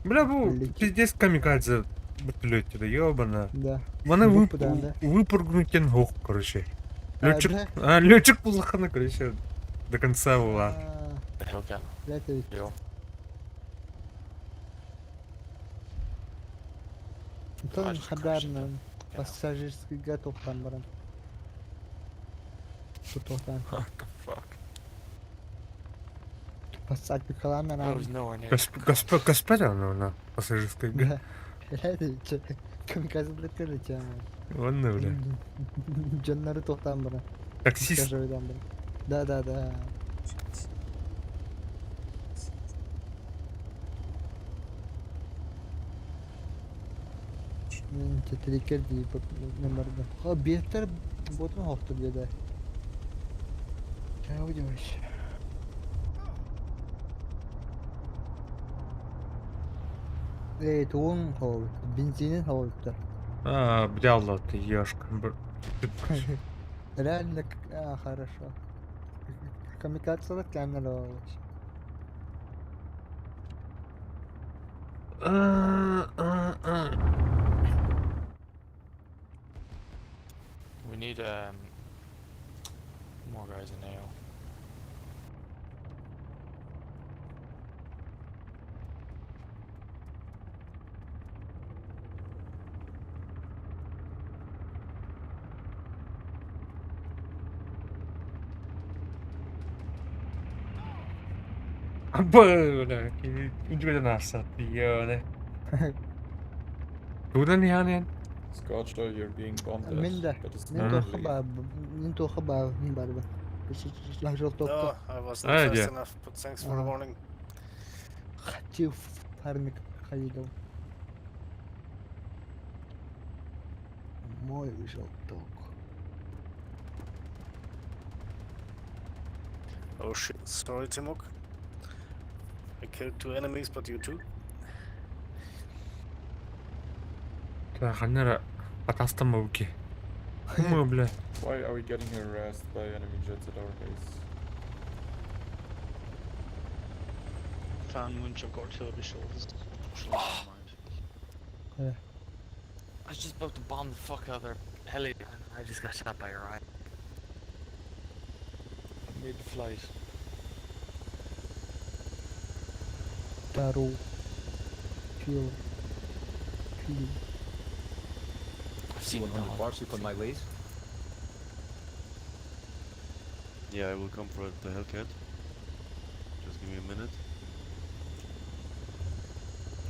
Бля, bu пиздец камикадзе bitiriyorsun da ёбана. Да. Bana Группадан, да? выпрыгнуть хок, короче. А, Летчик, да? летчик плохо, короче, до конца была. The Hellcat. Летает. Yo. Там just хадарна crashed пассажирский готов там баран. Tohtan. What the fuck? Посадка колонна I на. was nowhere near. Господа, на пассажирской га. Летает. Kamikaze'likler de ya. Вон, бля. Canları tohtan bana. Таксист. Скажи да. Да. Мен тетрикер deyip numarada. Ha biletler botun hafta diye de. Yavaş. Evet, onun havalı. Benzinin havalı. А, бля, ты ешка. Реально, хорошо. Камикадзе камера. We need more guys in AO. Bля, иди нас, ёне. Куда не янен? Scorcher, you're being bombed. Min de. but it's Min not toch really- gebouwd. Min toch gebouwd. Niet bij de. Dus je langs op top. No, I was not Ah, fast yeah. enough, but thanks for the warning. Хотів фармик ходил. Мой желток. Oh shit, sorry Timok. I killed 2 enemies, but you too. Да, ханера потастам мауки. Мы, бля. Why are we getting harassed by enemy jets at our base? Found Munch, I've got 2 over shoulders. Yeah. I was just about to bomb the fuck out of their heli and I just got shot by a riot. Mid-flight. Taru. Fuel. I've seen 100 bar soup on my ways. Yeah, I will come for the Hellcat. Just give me a minute.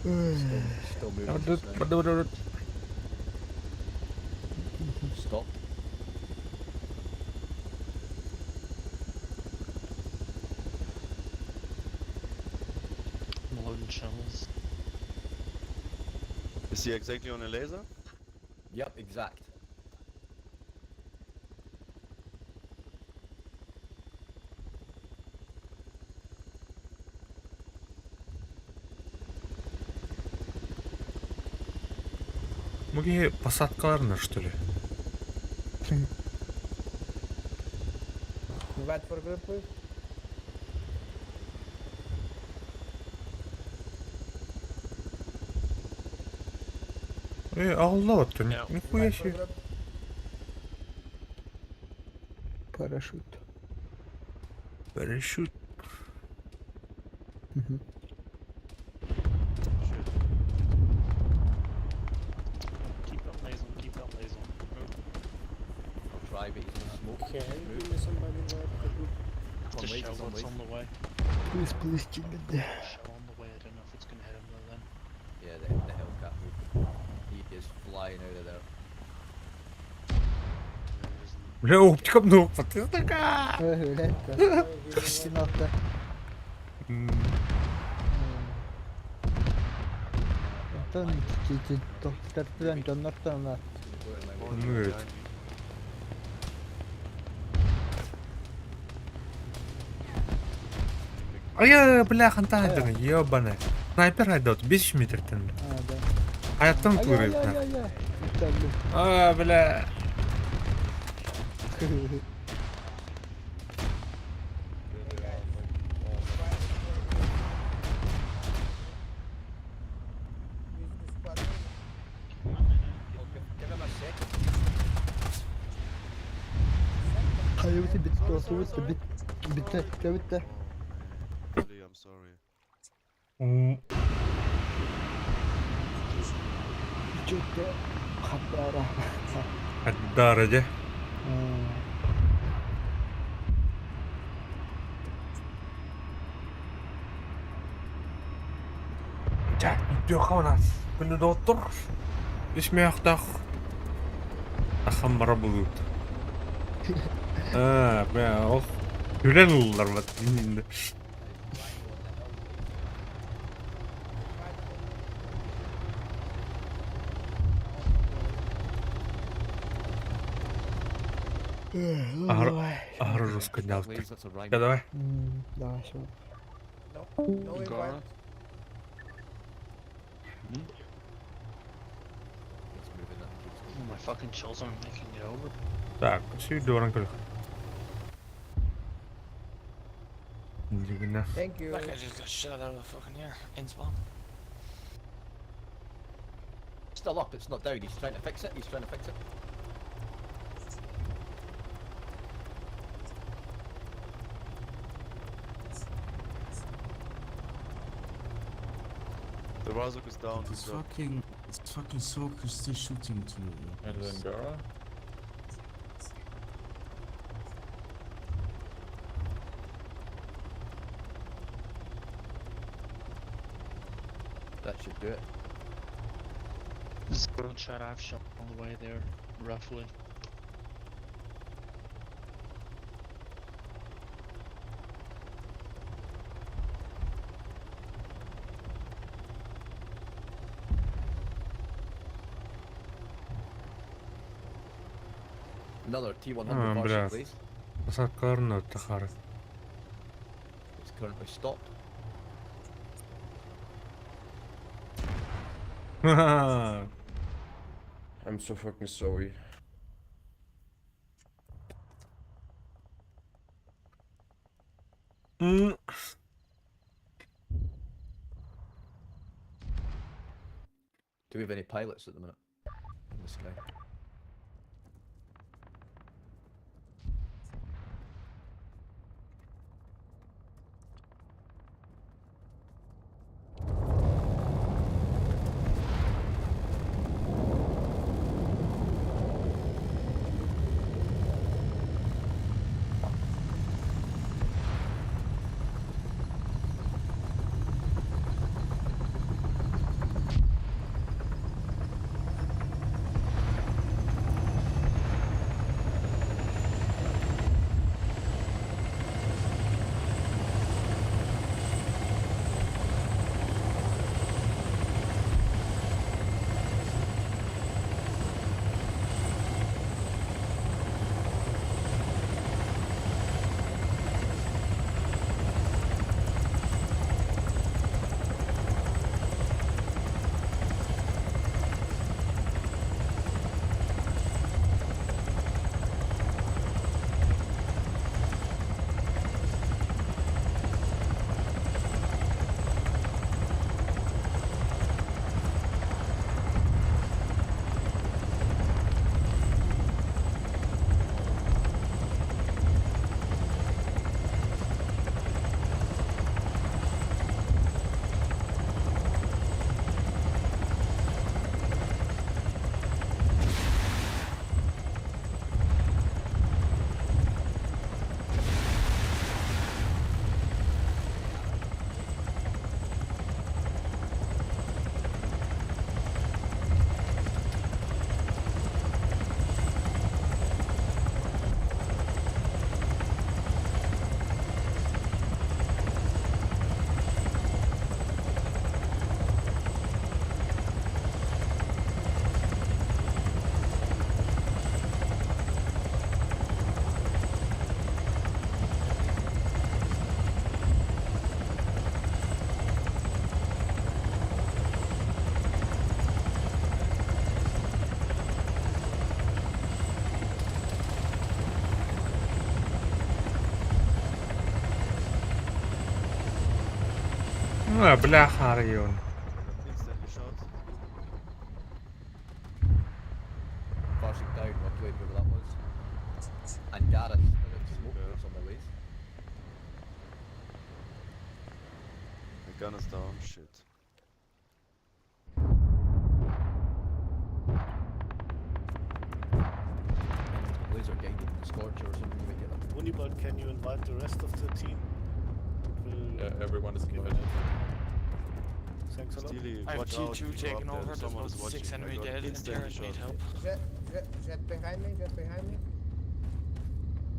Still moving. just now. Stop. Loading shells. Is he exactly on a laser? Yep, exact. Многие посадкаларына, что ли? Wait for group, please. Allah attın. Nихуя себе. Парашют. Парашют. Мгм. private, he's in smoke. Okay, Move. give me somebody there. Come on, Just Wade, show he's on what's Wade. on the way. Please, please, geldi. Show on the way. I don't know if it's gonna hit him though then. Yeah, the Hellcat moved. He is flying out of there. There isn't. Бля, оптика много пъти, така! Öyle de. Kristin altta. Ton titi tohtarttudan tonnortanlar. Evet. Aya бляха тайдың, ебаный. Снайпер айдат 5 метрден. Ha da. Hayattan Ay ay koyuyor. ay ay ay. Tutalım. Aa bля. Give him a second. Hayır bitti bitti oldu bitti bitti bitti bitti. Really, I'm sorry. Bitti. Habara. Darıcı. Jack, yok ona. Bunu doktor. İsmi yaktaq. Axamara bulut. Ha, ben o. Gülen olurlar bak dininde. Ahar ruska njavka. Waves, that's a rhyme. Ja, давай. Давай все. Gara. It's moving, that keeps Oh, moving. my fucking chills aren't making it over. Так, всі доранка. Дивно. Thank you. That guy just got shot out of the fucking air. In spawn. Still up, it's not down. He's trying to fix it. He's trying to fix it. The Razok is down. It's fucking Soaker still shooting to me. And then Gara. That should do it. Zero shot I've shot on the way there, roughly. Another T100 Ah, Marshal, bля. please. Сакарно тахар. It's currently stopped. I'm so fucking sorry. Do we have any pilots at the minute in the sky? Бляха, район. Instantly shot. Flashing down, walked away wherever that was. And Gareth, smoke was on my ways. My gun is down, shit. Laser guided Scorcher or something to get them. Unibot, can you invite the rest of the team? We'll Yeah, everyone is give invited. it. Thanks a lot. Steely, I have watch out. T2 if you go taken up there, over, there's someone about is watching. 6 I enemy got dead, and instantly Terran need shot. help. Jet behind me, jet behind me.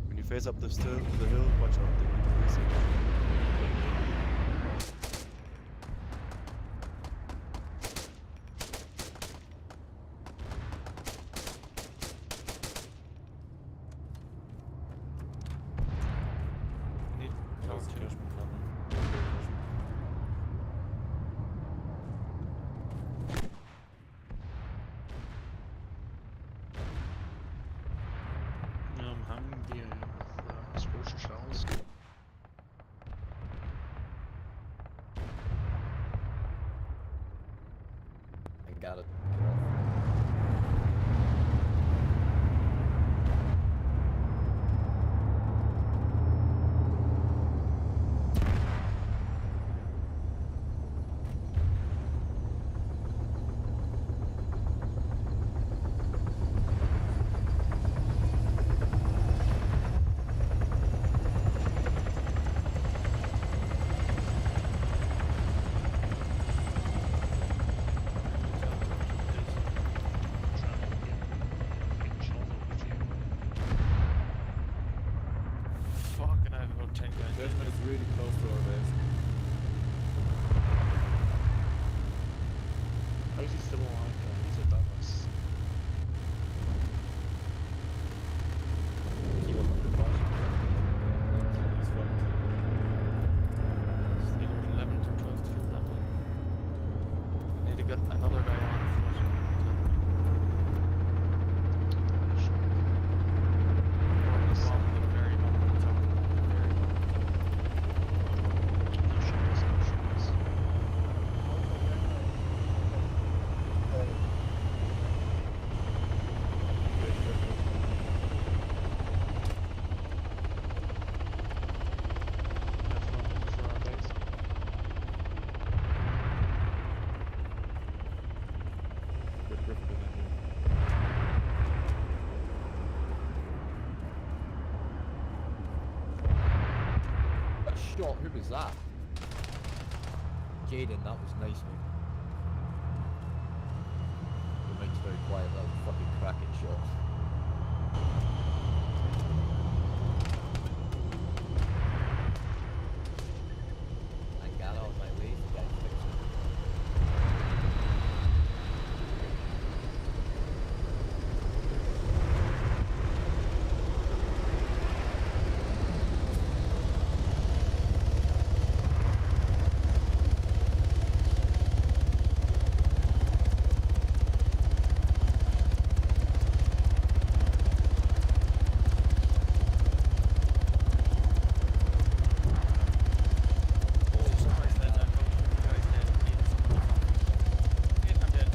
When you face up the hill, watch out. They need to face it. Need help too. Having the exposure shells. And Gareth. Fucking I have about 10 guys. Judgment is really close to our base. How is he still alive? He's at Dallas. Keep up with the flash. He's fucked. It's either 11 to 12 to that one. Need to get another guy on foot. Or the bomb at the very bottom of the tower. Very bottom. No shells, no shells. That's not good for our base. Good Griffin in here. A shot, who was that? Jaden, that was nice, mate. The mic's very quiet, that was a fucking cracking shot. And Gareth on my way, the guy fixed it. Somebody's dead, I'm voting for the guy's dead. I'm dead.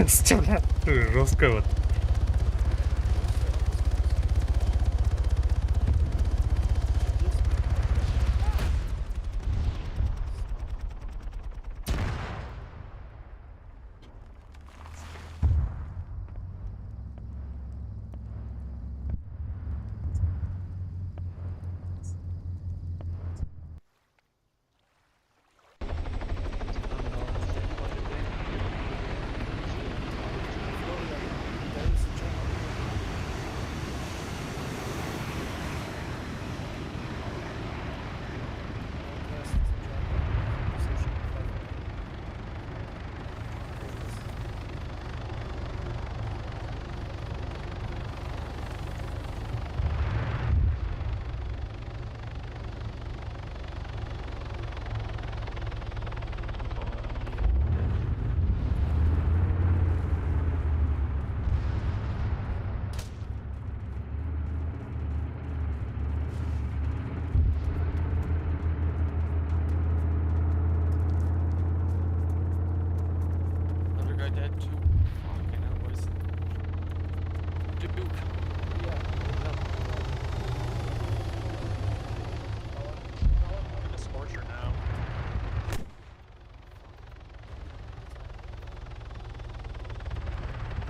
Стёля. Жестко вот. I dead too? Fucking hell, boys. Duke. Yeah. I'm in a scorcher now.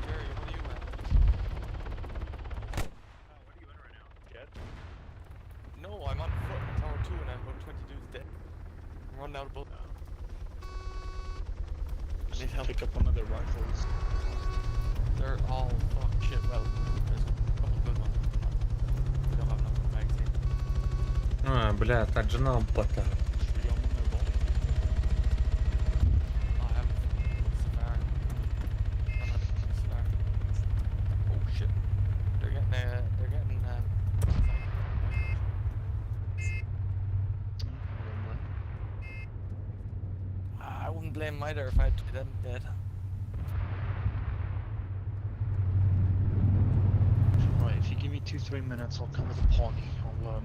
Jerry, what are you at? What are you in right now? Dead? No, I'm on foot in tower 2 and I'm about 20 dudes dead. I'm running out of bullets. Need help. Pick up one of their rifles. They're all fuck shit. Well, there's a couple good ones. We don't have enough magazine. А, бля, так же надо бота. Should we go on their ball? I have Safar. I'm not Safar. Oh shit. They're getting I wouldn't blame him either if I had to be dead. Right, if you give me 2-3 minutes, I'll come with a pony. I'll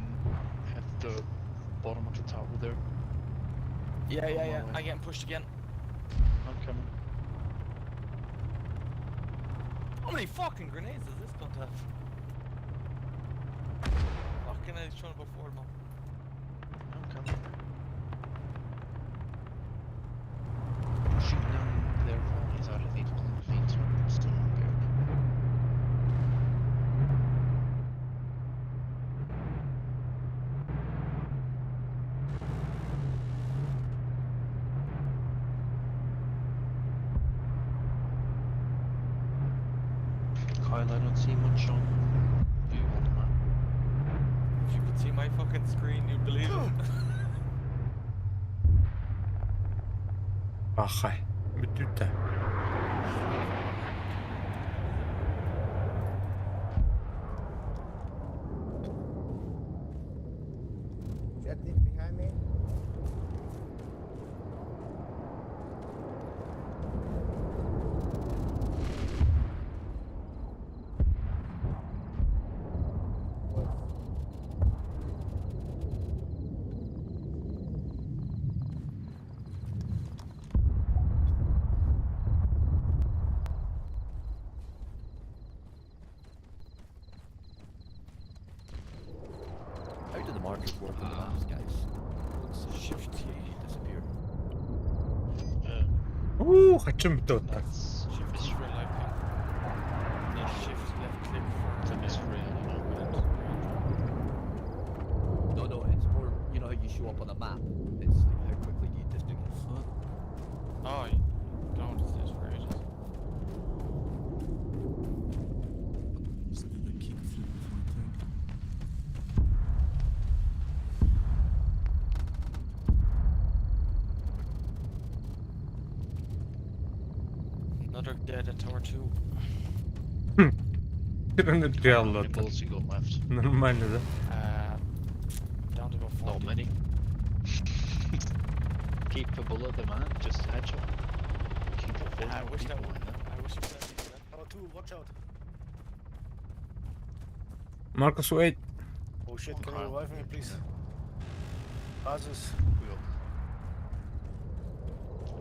hit the bottom of the tower there. Yeah. my way. I'm getting pushed again. I'm coming. How many fucking grenades does this gun have? Fucking hell, he's trying to go forward, man. I'm coming. Shooting down their ponies out of 8 feet, so I'm still impaired. Kyle, I don't see much on view on the map. If you could see my fucking screen, you'd believe it. Ахай. Bütütte. Jetty behind me. How do the markers work on the maps, guys? Shift T disappear. Хочу битота. That's Shift is for life ping. Yeah, shift left click for the misread. No, it's more, you know how you show up on a map? It's like how quickly you distinguish. Oh, you don't this for ages. Just need a kickflip before I take. Another dead at tower 2. Birini How many trialladı. bullets you got left? Нормально, да? Down to about 40. Not many. Keep a bullet, the man. Just headshot. Keep a full I wish that people would. in there. I wish it would. Tower 2, watch out. Marcus, wait. Oh shit, can you Kyle. revive me, please? Azus. We'll.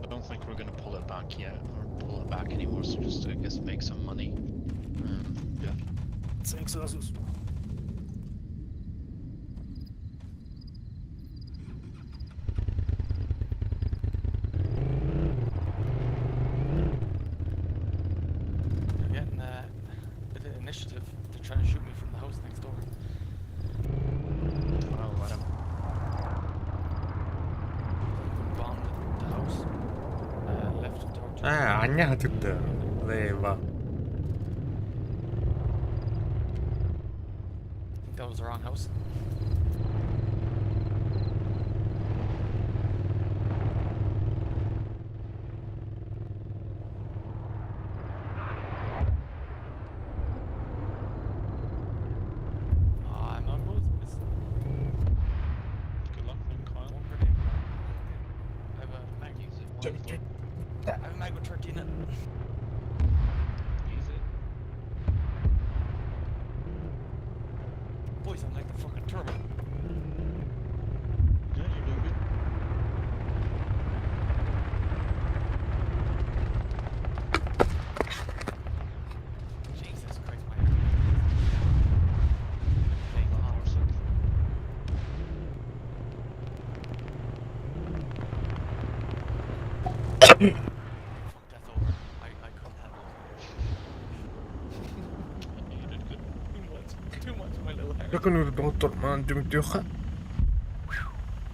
I don't think we're gonna pull it back yet, or pull it back anymore. So just, I guess, make some money. Yeah. Thanks, Azus. They're getting a bit of initiative. They're trying to shoot me from the house next door. I'll let him. Bombed the house. Left of tower 2. Аня туда. Лева. I think that was the wrong house. I'm on both. Good luck, then, Kyle. One grenade. I have a mag. I have a mag with 13 in it. Easy. Boys, I'm like the fucking turbo. Yeah, you're doing good. death over. I couldn't handle it. You did good. Too much, my little Harry. Как он его доктор, man, Димитюха? You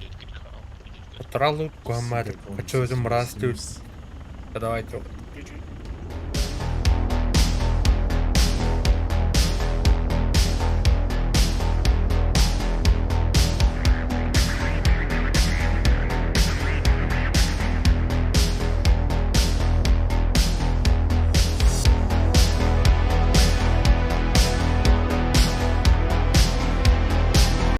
did good, Carl. You did good. Тралу, Гуамар. Хочу этим раз, давайте. GG.